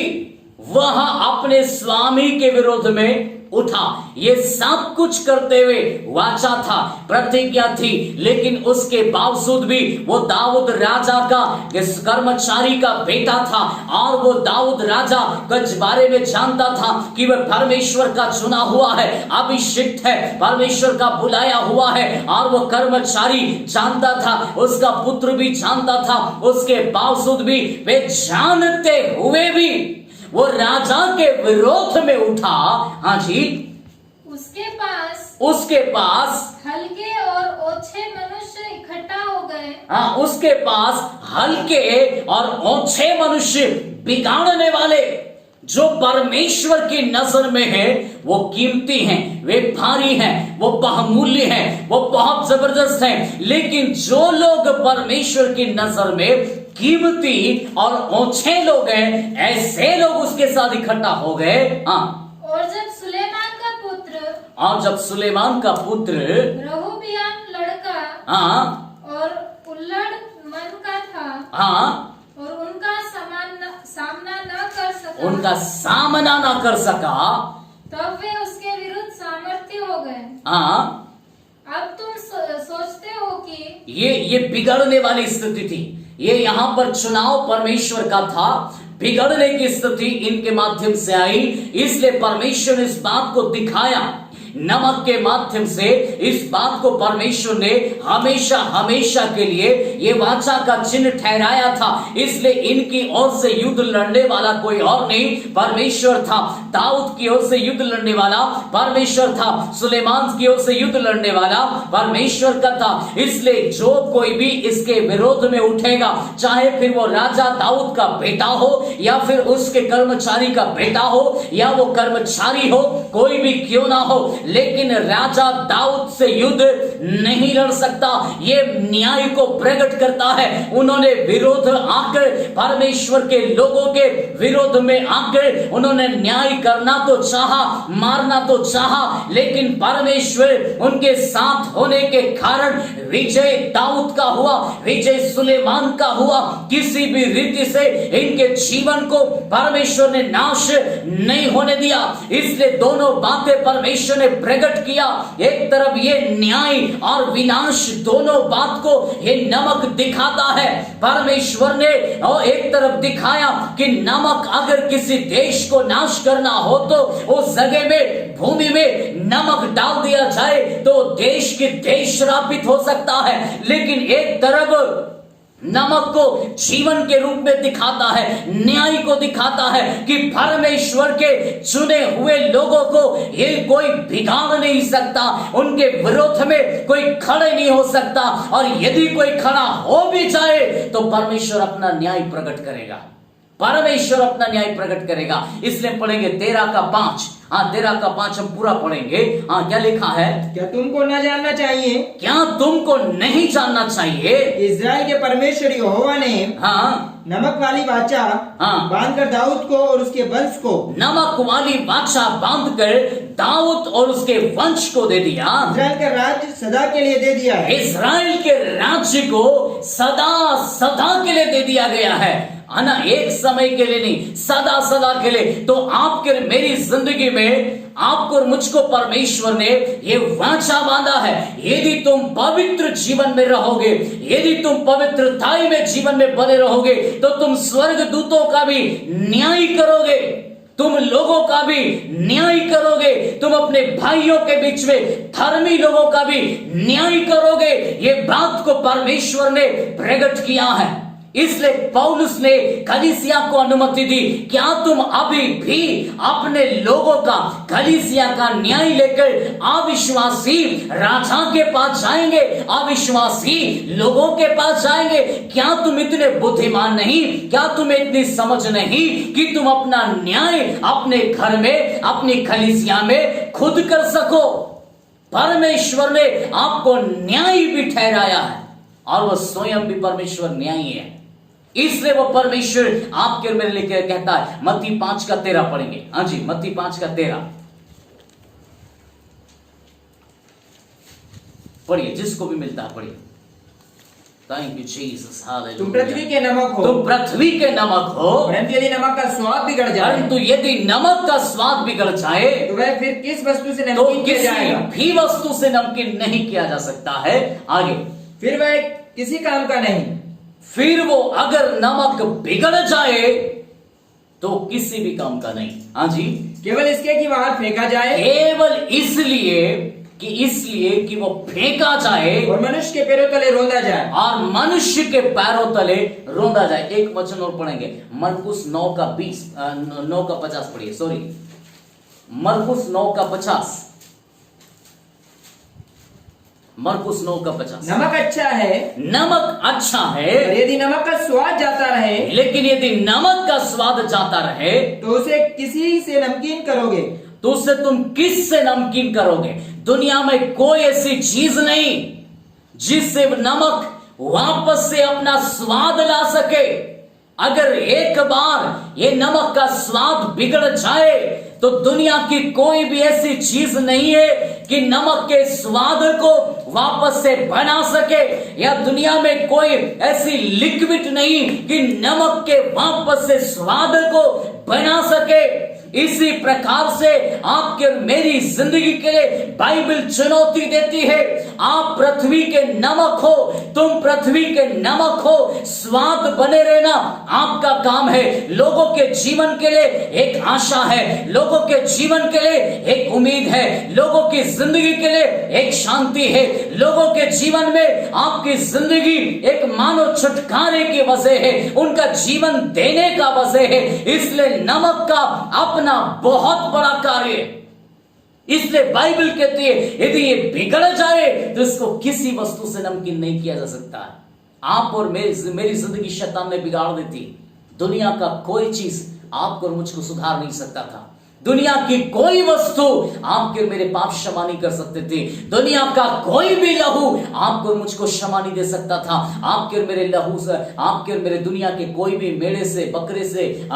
वह अपने स्वामी के विरोध में उठा। ये सब कुछ करते हुए वाचा था, प्रतिज्ञा थी, लेकिन उसके बावजूद भी वो दाऊद राजा का इस कर्मचारी का बेटा था, और वो दाऊद राजा कुछ बारे में जानता था कि वह परमेश्वर का चुना हुआ है, अभिषिक्त है, परमेश्वर का बुलाया हुआ है। और वो कर्मचारी जानता था, उसका पुत्र भी जानता था, उसके बावजूद भी, वे जानते हुए भी वो राजा के विरोध में उठा। हाँ जी, उसके पास हल्के और ओछे मनुष्य इकट्ठा हो गए। हाँ, उसके पास हल्के और ओछे मनुष्य, बिगाड़ने वाले, जो परमेश्वर की नजर में है वो कीमती हैं, वे भारी हैं, वो बहुमूल्य हैं, वो बहुत जबरदस्त हैं। लेकिन जो लोग परमेश्वर की नजर में कीमती और ओछे लोग हैं, ऐसे लोग उसके साथ इकट्ठा हो गए। हाँ, और जब सुलेमान का पुत्र रहोबियाम लड़का हाँ, और उल्लड़ मन का था, हाँ, और उनका सामना न कर सका, तब वे उसके विरुद्ध सामर्थ्य हो गए। हाँ, अब तुम सोचते हो कि ये बिगड़ने वाली स्थिति थी। ये यहाँ पर चुनाव परमेश्वर का था, बिगड़ने की स्थिति इनके माध्यम से आई, इसलिए परमेश्वर ने इस बात को दिखाया। नमक के माध्यम से इस बात को परमेश्वर ने हमेशा हमेशा के लिए ये वाचा का चिन्ह ठहराया था। इसलिए इनकी ओर से युद्ध लड़ने वाला कोई और नहीं, परमेश्वर था। दाऊद की ओर से युद्ध लड़ने वाला परमेश्वर था, सुलेमान की ओर से युद्ध लड़ने वाला परमेश्वर का था। इसलिए जो कोई भी इसके विरोध में उठेगा, चाहे फिर वो राजा दाऊद का बेटा हो, या फिर उसके कर्मचारी का बेटा हो, या वो कर्मचारी हो, कोई भी क्यों ना हो, लेकिन राजा दाऊद से युद्ध नहीं लड़ सकता। ये न्याय को प्रकट करता है। उन्होंने विरोध आकर, परमेश्वर के लोगों के विरोध में आकर उन्होंने न्याय करना तो चाहा, मारना तो चाहा, लेकिन परमेश्वर उनके साथ होने के कारण विजय दाऊद का हुआ, विजय सुलेमान का हुआ। किसी भी रीति से इनके जीवन को परमेश्वर ने नाश नहीं होने दिया। इसलिए दोनों बातें परमेश्वर ने प्रकट किया। एक तरफ ये न्याय और विनाश, दोनों बात को ये नमक दिखाता है परमेश्वर ने, और एक तरफ दिखाया कि नमक अगर किसी देश को नाश करना हो तो उस जगह में, भूमि में नमक डाल दिया जाए तो देश के देश श्रापित हो सकता है। लेकिन एक तरफ नमक को जीवन के रूप में दिखाता है, न्याय को दिखाता है कि परमेश्वर के चुने हुए लोगों को ये कोई बिगाड़ नहीं सकता, उनके विरोध में कोई खड़े नहीं हो सकता, और यदि कोई खड़ा हो भी जाए तो परमेश्वर अपना न्याय प्रकट करेगा, परमेश्वर अपना न्याय प्रकट करेगा। इसलिए पढ़ेंगे 13:5। हाँ, 13:5 हम पूरा पढ़ेंगे। हाँ, क्या लिखा है? क्या तुमको न जानना चाहिए, क्या तुमको नहीं जानना चाहिए, इस्राएल के परमेश्वर यहोवा ने हाँ, नमक वाली वाचा हाँ, बांधकर दाऊद को और उसके वंश को, नमक वाली वाचा बांधकर दाऊद और उसके वंश को दे दिया। इस्राएल का राज्य सदा के लिए दे दिया है। इस्राएल के राज्य को सदा सदा के लिए दे दिया गया है। है ना, एक समय के लिए नहीं, सदा सदा के लिए। तो आपके मेरी जिंदगी में आपको और मुझको परमेश्वर ने ये वाचा बांधा है, यदि तुम पवित्र जीवन में रहोगे, यदि तुम पवित्रताई में जीवन में बने रहोगे, तो तुम स्वर्ग दूतों का भी न्याय करोगे, तुम लोगों का भी न्याय करोगे, तुम अपने भाइयों के बीच में धर्मी लोगों का भी न्याय करोगे। ये बात को परमेश्वर ने प्रकट किया है। इसलिए पौलुस ने कलीसिया को अनुमति दी, क्या तुम अभी भी अपने लोगों का, कलीसिया का न्याय लेकर अविश्वासी राजा के पास जाएंगे, अविश्वासी लोगों के पास जाएंगे? क्या तुम इतने बुद्धिमान नहीं? क्या तुम्हें इतनी समझ नहीं कि तुम अपना न्याय अपने घर में, अपनी कलीसिया में खुद कर सको? परमेश्वर ने आपको न्याय भी ठहराया है और वह स्वयं भी परमेश्वर न्यायी है। इसलिए वो परमेश्वर आपके मेरे लिए कहता है, मत्ती 5:13 पढ़ेंगे। हाँ जी, मत्ती 5:13 पढ़िए, जिसको भी मिलता है पढ़िए। Thank you Jesus, hallelujah. तुम पृथ्वी के नमक हो, तुम पृथ्वी के नमक हो, परंतु यदि नमक का स्वाद बिगड़ जाए, परंतु यदि नमक का स्वाद बिगड़ जाए तो वह फिर किस वस्तु से तो नमकीन किया किसी जाएगा? भी वस्तु से नमकीन नहीं किया जा सकता है। आगे, फिर वह किसी काम का नहीं। फिर वो अगर नमक बिगड़ जाए तो किसी भी काम का नहीं। हाँ जी, केवल इसके कि बाहर फेंका जाए केवल इसलिए कि वो फेंका जाए और मनुष्य के पैरों तले रोंदा जाए। और मनुष्य के पैरों तले रोंदा जाए। एक वचन और पढ़ेंगे, मरकुस 9:50 पढ़िए, सॉरी, मरकुस 9:50, मरकुस 9:50। नमक अच्छा है, नमक अच्छा है, और यदि नमक का स्वाद जाता रहे, लेकिन यदि नमक का स्वाद जाता रहे तो उसे किसी से नमकीन करोगे। तो उससे तुम किस से नमकीन करोगे? दुनिया में कोई ऐसी चीज नहीं जिससे नमक वापस से अपना स्वाद ला सके। अगर एक बार ये नमक का स्वाद बिगड़ जाए तो दुनिया की कोई भी ऐसी चीज नहीं है कि नमक के स्वाद को वापस से बना सके, या दुनिया में कोई ऐसी लिक्विड नहीं कि नमक के वापस से स्वाद को बना सके। इसी प्रकार से आपके और मेरी जिंदगी के लिए बाइबल चुनौती देती है। आप पृथ्वी के नमक हो, तुम पृथ्वी के नमक हो, स्वाद बने रहना आपका काम है। लोगों के जीवन के लिए एक आशा है, लोगों के जीवन के लिए एक उम्मीद है, लोगों की जिंदगी के लिए एक शांति है, लोगों के जीवन में आपकी जिंदगी एक मानो छुटकारे की वजह है, उनका जीवन देने का वजह है। इसलिए नमक का अपना बहुत बड़ा कार्य है। इसलिए बाइबल कहती है यदि ये बिगड़ जाए तो इसको किसी वस्तु से नमकीन नहीं किया जा सकता है। आप और मेरी जिंदगी शैतान ने बिगाड़ दी थी। दुनिया का कोई चीज आपको और मुझको सुधार नहीं सकता था। दुनिया की कोई वस्तु आपके मेरे पाप क्षमा नहीं कर सकते थे। दुनिया का कोई भी लहू आपको मुझको क्षमा नहीं दे सकता था। आपके मेरे लहू से, आपके मेरे दुनिया के कोई भी मेढ़े से, बकरे से,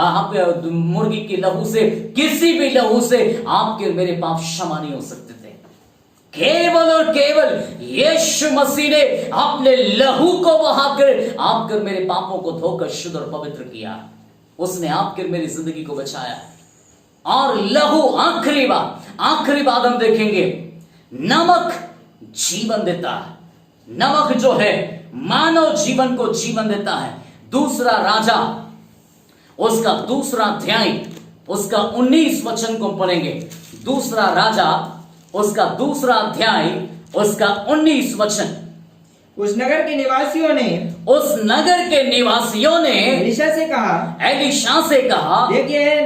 मुर्गी के लहू से, किसी भी लहू से आपके मेरे पाप क्षमा नहीं हो सकते थे। केवल और केवल यीशु मसीह ने अपने लहू को बहाकर आपके मेरे पापों को धोकर शुद्ध और पवित्र किया। उसने आपके मेरी जिंदगी को बचाया। और लहू, आखिरी बात हम देखेंगे, नमक जीवन देता है। नमक जो है मानव जीवन को जीवन देता है। दूसरा राजा उसका 2 अध्याय उसका 19 वचन को पढ़ेंगे। दूसरा राजा उसका 2 अध्याय उसका 19 वचन। उस नगर के निवासियों ने एलीशा से कहा, देखिए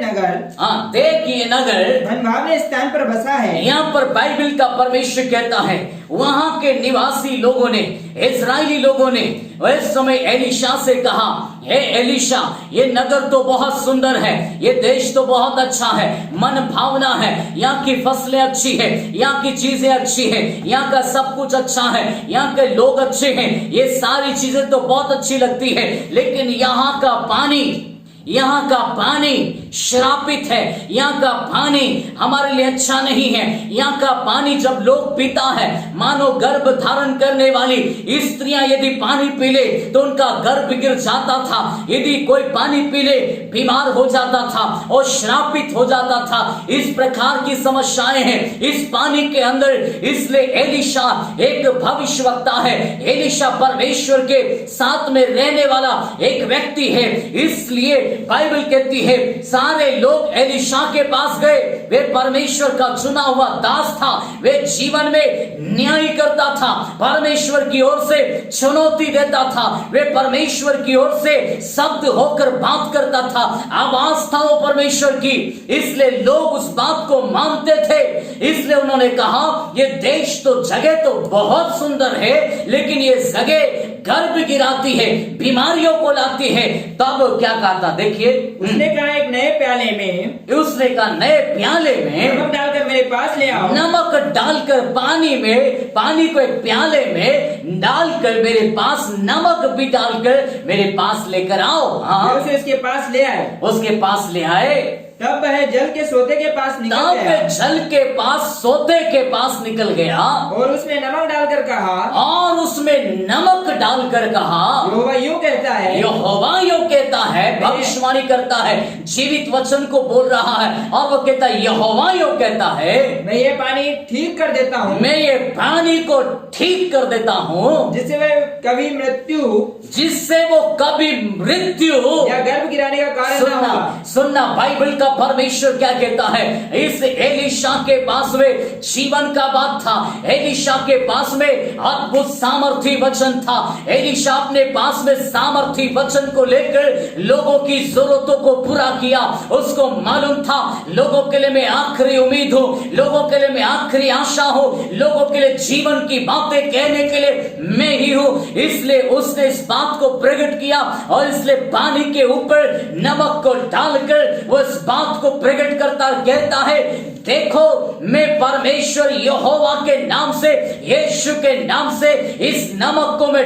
नगर मनभावने स्थान पर बसा है। यहाँ पर बाइबल का परमेश्वर कहता है वहां के निवासी लोगों ने, इजरायली लोगों ने उस समय एलीशा से कहा, हे एलीशा, ये नगर तो बहुत सुंदर है, ये देश तो बहुत अच्छा है, मन भावना है, यहाँ की फसलें अच्छी है, यहाँ की चीजें अच्छी है, यहाँ का सब कुछ अच्छा है, यहाँ के लोग अच्छे हैं, ये सारी चीजें तो बहुत अच्छी लगती है, लेकिन यहाँ का पानी, यहाँ का पानी श्रापित है, यहाँ का पानी हमारे लिए अच्छा नहीं है। यहाँ का पानी जब लोग पीता है, मानो गर्भ धारण करने वाली स्त्रियां यदि पानी पी ले तो उनका गर्भ गिर जाता था। यदि कोई पानी पी ले बीमार हो जाता था और श्रापित हो जाता था। इस प्रकार की समस्याएं हैं इस पानी के अंदर। इसलिए एलीशा एक भविष्यवक्ता है, एलीशा परमेश्वर के साथ में रहने वाला एक व्यक्ति है। इसलिए बाइबल कहती है सारे लोग एलीशा के पास गए। वे परमेश्वर का चुना हुआ दास था, वे जीवन में न्याय करता था, परमेश्वर की ओर से चुनौती देता था, वे परमेश्वर की ओर से शब्द होकर बात करता था, आवाज था वो परमेश्वर की। इसलिए लोग उस बात को मानते थे। इसलिए उन्होंने कहा ये देश तो जगह तो बहुत सुंदर है, लेकिन ये जगह गर्भ गिराती है, बीमारियों को लाती है। तब क्या कहा था देखिए, उसने कहा एक नए प्याले में, उसने कहा नए प्याले में नमक डालकर मेरे पास ले आओ। नमक डालकर पानी को एक प्याले में डालकर मेरे पास, नमक भी डालकर मेरे पास लेकर आओ। हाँ, वे उसे उसके पास ले आए। उसके पास ले आए। तब वह जल के सोते के पास निकल तब गया जल के पास, सोते के पास निकल गया और उसमें नमक डालकर कहा, और उसमें नमक डालकर कहा, यहोवा यूं कहता है, यहोवा यूं कहता है, भविष्यवाणी करता है, जीवित वचन को बोल रहा है। और वो कहता है यहोवा यूं कहता है, मैं ये पानी ठीक कर देता हूँ, मैं ये पानी को ठीक कर देता हूँ, जिससे वह कभी मृत्यु जिससे वो कभी मृत्यु या गर्भ गिराने का कारण न होगा। सुनना बाइबल का परमेश्वर क्या कहता है। इस एलीशा के पास में जीवन का बात था, एलीशा के पास में अद्भुत सामर्थी वचन था। एलीशा अपने पास में सामर्थी वचन को लेकर लोगों की जरूरतों को पूरा किया। उसको मालूम था लोगों के लिए मैं आखिरी उम्मीद हूं, लोगों के लिए मैं आखिरी आशा हूं, लोगों के लिए जीवन की बातें कहने के लिए मैं ही हूं। इसलिए उसने इस बात को प्रकट किया और इसलिए पानी के ऊपर नमक को डालकर वो इस बात को प्रकट करता कहता है, देखो मैं परमेश्वर यहोवा के नाम से, यीशु के नाम से इस नमक को मैं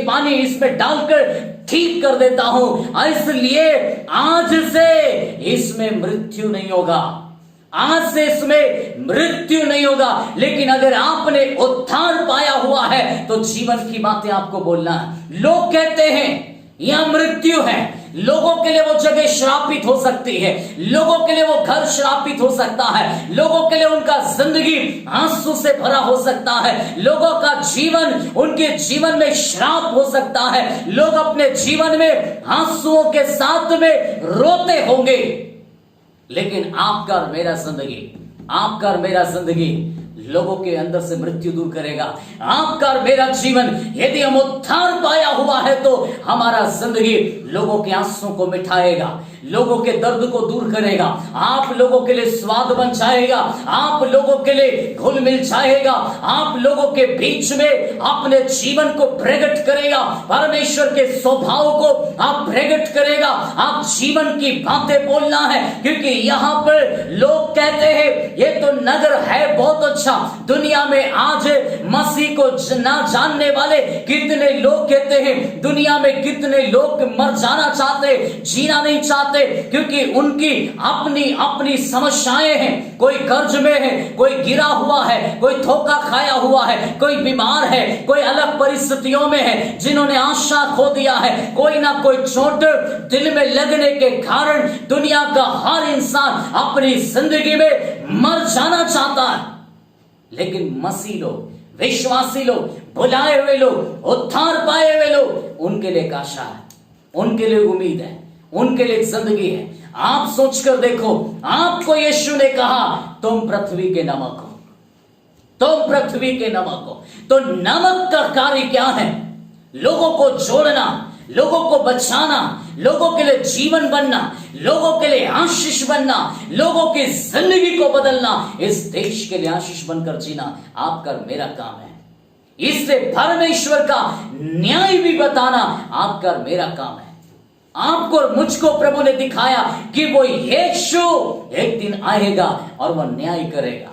पानी इसमें डालकर ठीक कर देता हूं। इसलिए आज से इसमें मृत्यु नहीं होगा, आज से इसमें मृत्यु नहीं होगा। लेकिन अगर आपने उद्धार पाया हुआ है तो जीवन की बातें आपको बोलना है। लोग कहते हैं यह मृत्यु है, लोगों के लिए वो जगह श्रापित हो सकती है, लोगों के लिए वो घर श्रापित हो सकता है, लोगों के लिए उनका जिंदगी आंसू से भरा हो सकता है, लोगों का जीवन उनके जीवन में श्राप हो सकता है, लोग अपने जीवन में आंसुओं के साथ में रोते होंगे। लेकिन आपका और मेरा जिंदगी, आपका और मेरा जिंदगी लोगों के अंदर से मृत्यु दूर करेगा। आपका और मेरा जीवन यदि हम उद्धार पाया हुआ है तो हमारा जिंदगी लोगों के आंसुओं को मिटाएगा, लोगों के दर्द को दूर करेगा, आप लोगों के लिए स्वाद बन जाएगा, आप लोगों के लिए घुल मिल जाएगा, आप लोगों के बीच में अपने जीवन को प्रकट करेगा, परमेश्वर के स्वभाव को आप प्रकट करेगा। आप जीवन की बातें बोलना है, क्योंकि यहाँ पर लोग कहते हैं ये तो नगर है बहुत अच्छा। दुनिया में आज मसीह को ना जानने वाले कितने लोग कहते हैं, दुनिया में कितने लोग मर जाना चाहते, जीना नहीं चाहते, क्योंकि उनकी अपनी अपनी समस्याएं हैं। कोई कर्ज में है, कोई गिरा हुआ है, कोई धोखा खाया हुआ है, कोई बीमार है, कोई अलग परिस्थितियों में है, जिन्होंने आशा खो दिया है, कोई ना कोई चोट दिल में लगने के कारण दुनिया का हर इंसान अपनी जिंदगी में मर जाना चाहता है। लेकिन मसीह लोग, विश्वासी लोग, बुलाए हुए लोग, उद्धार पाए हुए लोग, उनके लिए एक आशा है, उनके लिए उम्मीद है, उनके लिए जिंदगी है। आप सोचकर देखो, आपको यीशु ने कहा तुम पृथ्वी के नमक हो, तुम पृथ्वी के नमक हो। तो नमक का कार्य क्या है? लोगों को जोड़ना, लोगों को बचाना, लोगों के लिए जीवन बनना, लोगों के लिए आशीष बनना, लोगों की जिंदगी को बदलना, इस देश के लिए आशीष बनकर जीना आपका मेरा काम है। इसलिए परमेश्वर का न्याय भी बताना आपका मेरा काम है। आपको और मुझको प्रभु ने दिखाया कि वो यीशु एक दिन आएगा और वह न्याय करेगा।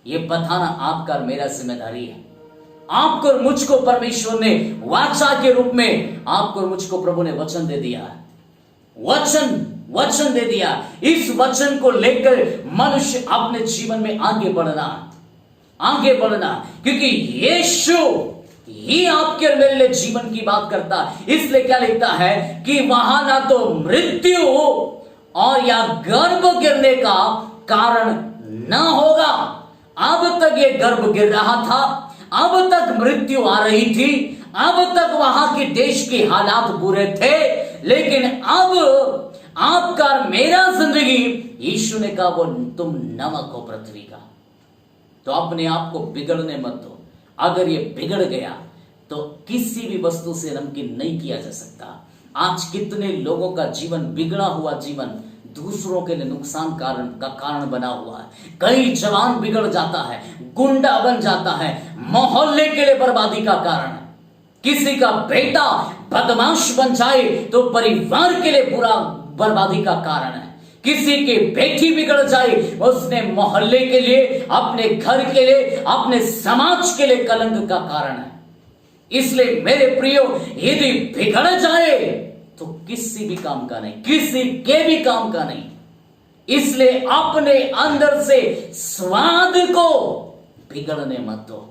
ये बताना आपका और मेरा जिम्मेदारी है। आपको और मुझको परमेश्वर ने वाचा के रूप में, आपको और मुझको प्रभु ने वचन दे दिया है। वचन वचन दे दिया। इस वचन को लेकर मनुष्य अपने जीवन में आगे बढ़ना, क्योंकि यीशु ही आपके और मेरे लिए जीवन की बात करता है। इसलिए क्या लिखता है कि वहां ना तो मृत्यु और या गर्भ गिरने का कारण न होगा। अब तक ये गर्भ गिर रहा था, अब तक मृत्यु आ रही थी, अब तक वहां के देश के हालात बुरे थे, लेकिन अब आपका और मेरा जिंदगी, यीशु ने कहा वो तुम नमक हो पृथ्वी का, तो अपने आप को बिगड़ने मत दो। अगर ये बिगड़ गया तो किसी भी वस्तु से नमकीन नहीं किया जा सकता। आज कितने लोगों का जीवन, बिगड़ा हुआ जीवन, दूसरों के लिए नुकसान का कारण बना हुआ है। कई जवान बिगड़ जाता है, गुंडा बन जाता है, मोहल्ले के लिए बर्बादी का कारण है। किसी का बेटा बदमाश बन जाए तो परिवार के लिए बुरा बर्बादी का कारण है। किसी की बेटी बिगड़ जाए, उसने मोहल्ले के लिए, अपने घर के लिए, अपने समाज के लिए कलंक का कारण है। इसलिए मेरे प्रियो, यदि बिगड़ जाए तो किसी भी काम का नहीं, किसी के भी काम का नहीं। इसलिए अपने अंदर से स्वाद को बिगड़ने मत दो।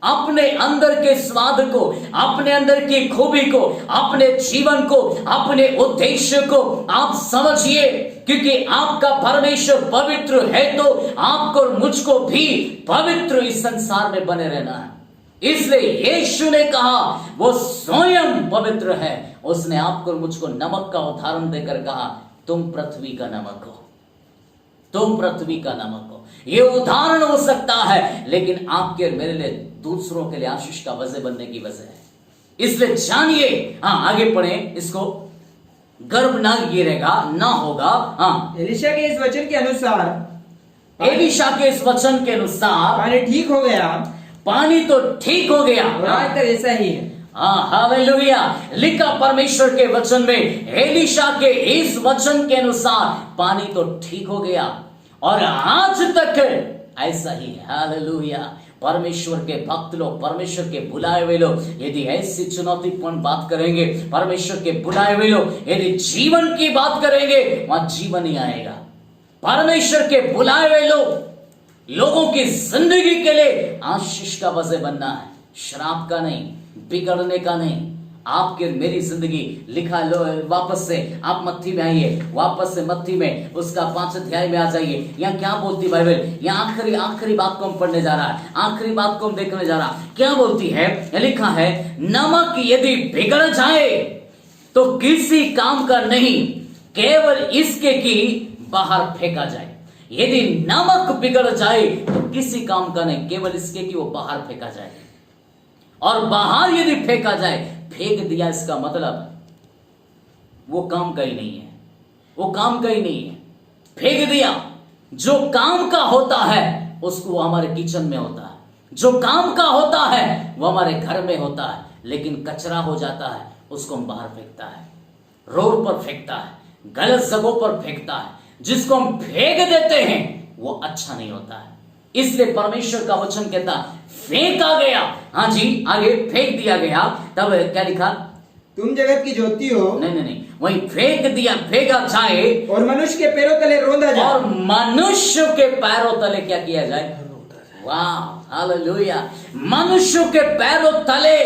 अपने अंदर के स्वाद को, अपने अंदर की खूबी को, अपने जीवन को, अपने उद्देश्य को आप समझिए, क्योंकि आपका परमेश्वर पवित्र है तो आपको और मुझको भी पवित्र इस संसार में बने रहना है। इसलिए यीशु ने कहा वो स्वयं पवित्र है। उसने आपको और मुझको नमक का उदाहरण देकर कहा तुम पृथ्वी का नमक हो, तुम पृथ्वी का नमक हो। ये उदाहरण हो सकता है, लेकिन आपके और मेरे लिए, दूसरों के लिए आशीष का वजह बनने की वजह है। इसलिए जानिए, आगे पढ़े इसको। गर्भ ना गिरेगा, ना होगा। एलिशा के इस वचन के अनुसार, एलिशा के इस वचन के अनुसार पानी ठीक हो गया, पानी तो ठीक हो गया। और आज तक ऐसा ही है। हालेलुया। लिखा परमेश्वर के वचन में, एलिशा के इस वचन के अनुसार पानी तो ठीक हो गया और आज तक ऐसा ही है। हालेलुया। परमेश्वर के भक्त लोग, परमेश्वर के बुलाए हुए लोग, यदि ऐसी चुनौतीपूर्ण बात करेंगे, परमेश्वर के बुलाए हुए लोग यदि जीवन की बात करेंगे, वहां जीवन ही आएगा। परमेश्वर के बुलाए हुए लोगों की जिंदगी के लिए आशीष का वजह बनना है, श्राप का नहीं, बिगड़ने का नहीं। आपके मेरी जिंदगी लिखा लो, वापस से आप मत्ती में आइए, वापस से मत्ती में उसका 5 अध्याय में आ जाइए। यहाँ क्या बोलती बाइबल, यहाँ आखिरी बात को हम पढ़ने जा रहा है, आखिरी बात को हम देखने जा रहा। क्या बोलती है? लिखा है नमक यदि बिगड़ जाए तो किसी काम का नहीं, केवल इसके कि बाहर फेंका जाए। यदि नमक बिगड़ जाए तो किसी काम का नहीं, केवल इसके कि वो बाहर फेंका जाए। और बाहर यदि फेंका जाए, फेंक दिया, इसका मतलब वो काम का ही नहीं है, वो काम का ही नहीं है, फेंक दिया। जो काम का होता है उसको वो हमारे किचन में होता है, जो काम का होता है वो हमारे घर में होता है, लेकिन कचरा हो जाता है उसको हम बाहर फेंकता है, रोड पर फेंकता है, गलत जगहों पर फेंकता है। जिसको हम फेंक देते हैं वो अच्छा नहीं होता है। इसलिए परमेश्वर का वचन कहता फेंका गया। हाँ जी, आगे फेंक दिया गया। तब क्या लिखा? तुम जगत की ज्योति हो। नहीं, वही फेंक दिया, फेंका जाए और मनुष्य के पैरों तले रोंदा जाए। और मनुष्य के पैरों तले क्या किया जाए? वाह, हालेलुया। मनुष्य के पैरों तले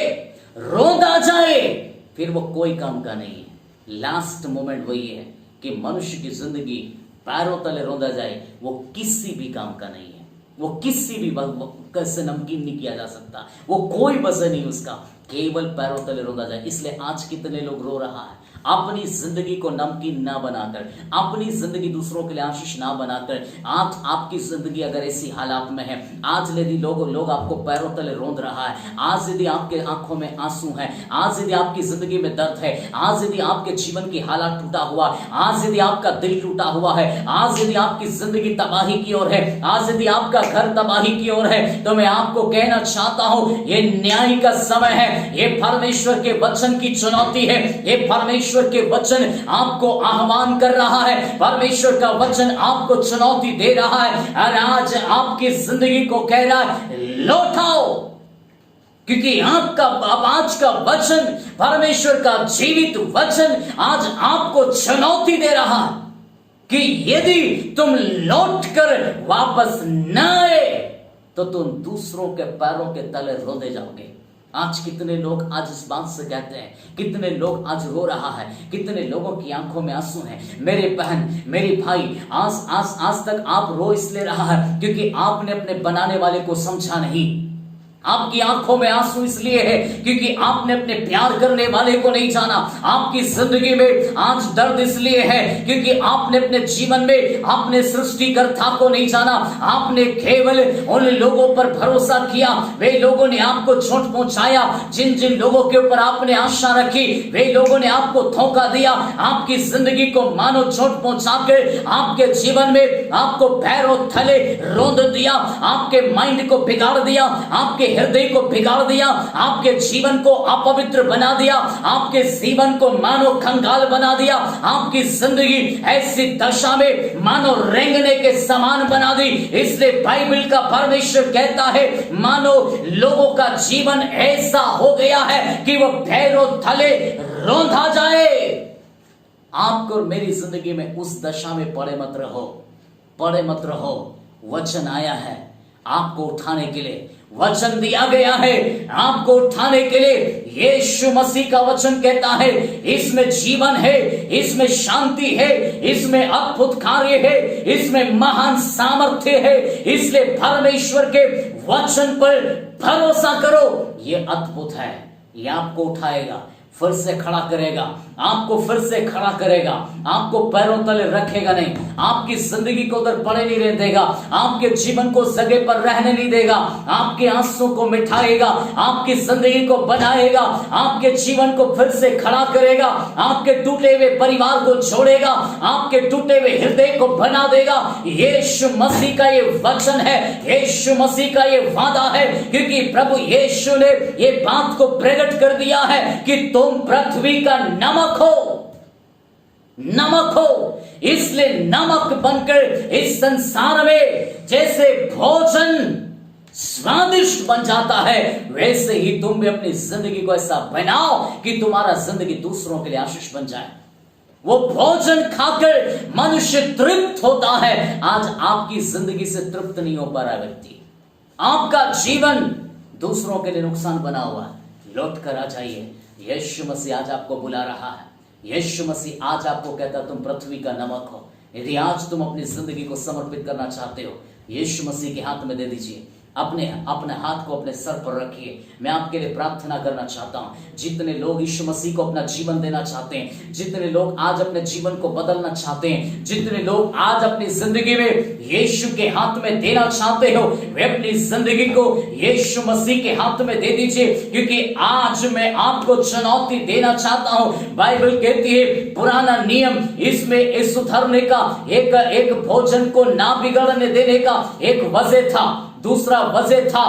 रोंदा जाए, फिर वो कोई काम का नहीं है। लास्ट मोमेंट वही है कि मनुष्य की जिंदगी पैरों तले रोंदा जाए, वो किसी भी काम का नहीं है, वो किसी भी कैसे नमकीन नहीं किया जा सकता, वो कोई वजह नहीं उसका, केवल पैरों तले रोंदा जाए। इसलिए आज कितने लोग रो रहा है, अपनी जिंदगी को नमकीन ना बनाकर, अपनी जिंदगी दूसरों के लिए आशीष ना बनाकर। आज आपकी जिंदगी अगर ऐसी हालात में है, आज यदि लोग आपको पैरों तले रोंद रहा है, आज यदि आपके आंखों में आंसू है, आज यदि आपकी जिंदगी में दर्द है, आज यदि आपके जीवन की हालात टूटा हुआ, आज यदि आपका दिल टूटा हुआ है, आज यदि आपकी जिंदगी तबाही की ओर है, आज यदि आपका घर तबाही की ओर है, तो मैं आपको कहना चाहता हूं ये न्याय का समय है, ये परमेश्वर के वचन की चुनौती है, ये परमेश्वर के वचन आपको आह्वान कर रहा है, परमेश्वर का वचन आपको चुनौती दे रहा है और आज आपकी जिंदगी को कह रहा है लौटाओ, क्योंकि आपका आज का वचन, परमेश्वर का जीवित वचन आज आपको चुनौती दे रहा है। कि यदि तुम लौट कर वापस न आए तो तुम दूसरों के पैरों के तले रोंदे जाओगे। आज कितने लोग आज इस बात से कहते हैं, कितने लोग आज रो रहा है, कितने लोगों की आंखों में आंसू हैं। मेरे बहन, मेरे भाई, आज तक आप रो इसलिए रहा है क्योंकि आपने अपने बनाने वाले को समझा नहीं। आपकी आंखों में आंसू इसलिए है क्योंकि आपने अपने प्यार करने वाले को नहीं जाना। आपकी जिंदगी में आज दर्द इसलिए है क्योंकि आपने अपने जीवन में अपने सृष्टिकर्ता को नहीं जाना। आपने केवल उन लोगों पर भरोसा किया, वे लोगों ने आपको चोट पहुंचाया। जिन जिन लोगों के ऊपर आपने आशा रखी, वे लोगों ने आपको धोखा दिया। आपकी जिंदगी को मानो चोट पहुंचा के आपके जीवन में आपको पैरों तले रौंद दिया, आपके माइंड को बिगाड़ दिया, आपके हृदय को बिगाड़ दिया, आपके जीवन को अपवित्र बना दिया, आपके जीवन को मानो कंगाल बना दिया, आपकी जिंदगी ऐसी दशा में मानो रेंगने के समान बना दी। इसलिए बाइबल का परमेश्वर कहता है मानो लोगों का जीवन ऐसा हो गया है कि वो पैरों तले रौंदा जाए। आपको और मेरी जिंदगी में उस दशा में पड़े मत रहो, पड़े मत रहो। वचन आया है आपको उठाने के लिए, वचन दिया गया है आपको उठाने के लिए। यीशु मसीह का वचन कहता है इसमें जीवन है, इसमें शांति है, इसमें अद्भुत कार्य है, इसमें महान सामर्थ्य है। इसलिए परमेश्वर के वचन पर भरोसा करो। ये अद्भुत है, ये आपको उठाएगा, फिर से खड़ा करेगा, आपको फिर से खड़ा करेगा, आपको पैरों तले रखेगा नहीं, आपकी जिंदगी को उधर पड़े नहीं रहने देगा, आपके जीवन को जगह पर रहने नहीं देगा, आपके आंसू को मिटाएगा, आपकी जिंदगी को बनाएगा, आपके जीवन को फिर से खड़ा करेगा, आपके टूटे हुए परिवार को जोड़ेगा, आपके टूटे हुए हृदय को बना देगा। यीशु मसीह का ये वचन है, यीशु मसीह का ये वादा है, क्योंकि प्रभु यीशु ने ये बात को प्रकट कर दिया है कि तुम पृथ्वी का नमक हो, नमक हो। इसलिए नमक बनकर इस संसार में जैसे भोजन स्वादिष्ट बन जाता है, वैसे ही तुम भी अपनी जिंदगी को ऐसा बनाओ कि तुम्हारा जिंदगी दूसरों के लिए आशीष बन जाए। वो भोजन खाकर मनुष्य तृप्त होता है। आज आपकी जिंदगी से तृप्त नहीं हो पा रहा व्यक्ति, आपका जीवन दूसरों के लिए नुकसान बना हुआ है। लौट कर आ जाइए, यीशु मसीह आज आपको बुला रहा है। यीशु मसीह आज आपको कहता तुम पृथ्वी का नमक हो। यदि आज तुम अपनी जिंदगी को समर्पित करना चाहते हो, यीशु मसीह के हाथ में दे दीजिए। अपने हाथ को अपने सर पर रखिए। मैं आपके लिए प्रार्थना करना चाहता हूं। जितने लोग यीशु मसीह को अपना जीवन देना चाहते हैं, जितने लोग आज अपने जीवन को बदलना चाहते हैं, जितने लोग आज अपनी जिंदगी में यीशु के हाथ में देना चाहते हो, वे अपनी जिंदगी को यीशु मसीह के हाथ में दे दीजिए। क्योंकि आज मैं आपको चुनौती देना चाहता हूं। बाइबल कहती है पुराना नियम इसमें सुधरने का एक भोजन को ना बिगड़ने देने का एक वजह था, दूसरा वजह था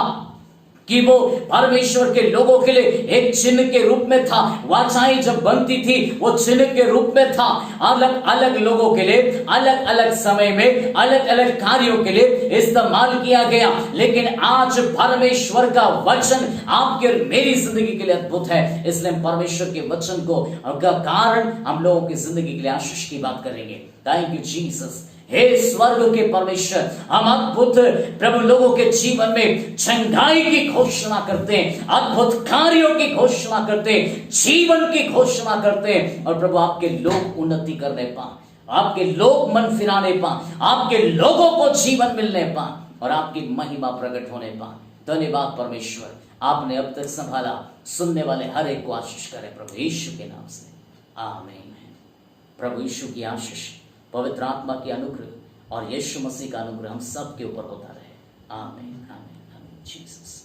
कि वो परमेश्वर के लोगों के लिए एक चिन्ह के रूप में था। वाचाएं जब बनती थी वो चिन्ह के रूप में था। अलग अलग लोगों के लिए अलग अलग समय में अलग अलग कार्यों के लिए इस्तेमाल किया गया। लेकिन आज परमेश्वर का वचन आपके और मेरी जिंदगी के लिए अद्भुत है। इसलिए हम परमेश्वर के वचन को का कारण हम लोगों की जिंदगी के लिए आशीष की बात करेंगे। Thank you Jesus. हे स्वर्ग के परमेश्वर, हम अद्भुत प्रभु लोगों के जीवन में चंगाई की घोषणा करते हैं, अद्भुत कार्यों की घोषणा करते हैं, जीवन की घोषणा करते हैं। और प्रभु आपके लोग उन्नति करने पाए, आपके लोग मन फिराने पाए, आपके लोगों को जीवन मिलने पाए और आपकी महिमा प्रकट होने पाए। धन्यवाद परमेश्वर, आपने अब तक संभाला। सुनने वाले हर एक को आशीष करे प्रभु यीशु के नाम से, आमीन। प्रभु यीशु की आशीष, पवित्र आत्मा की अनुग्रह और यीशु मसीह का अनुग्रह हम सब के ऊपर होता रहे। आमीन, आमीन, आमीन। जीसस।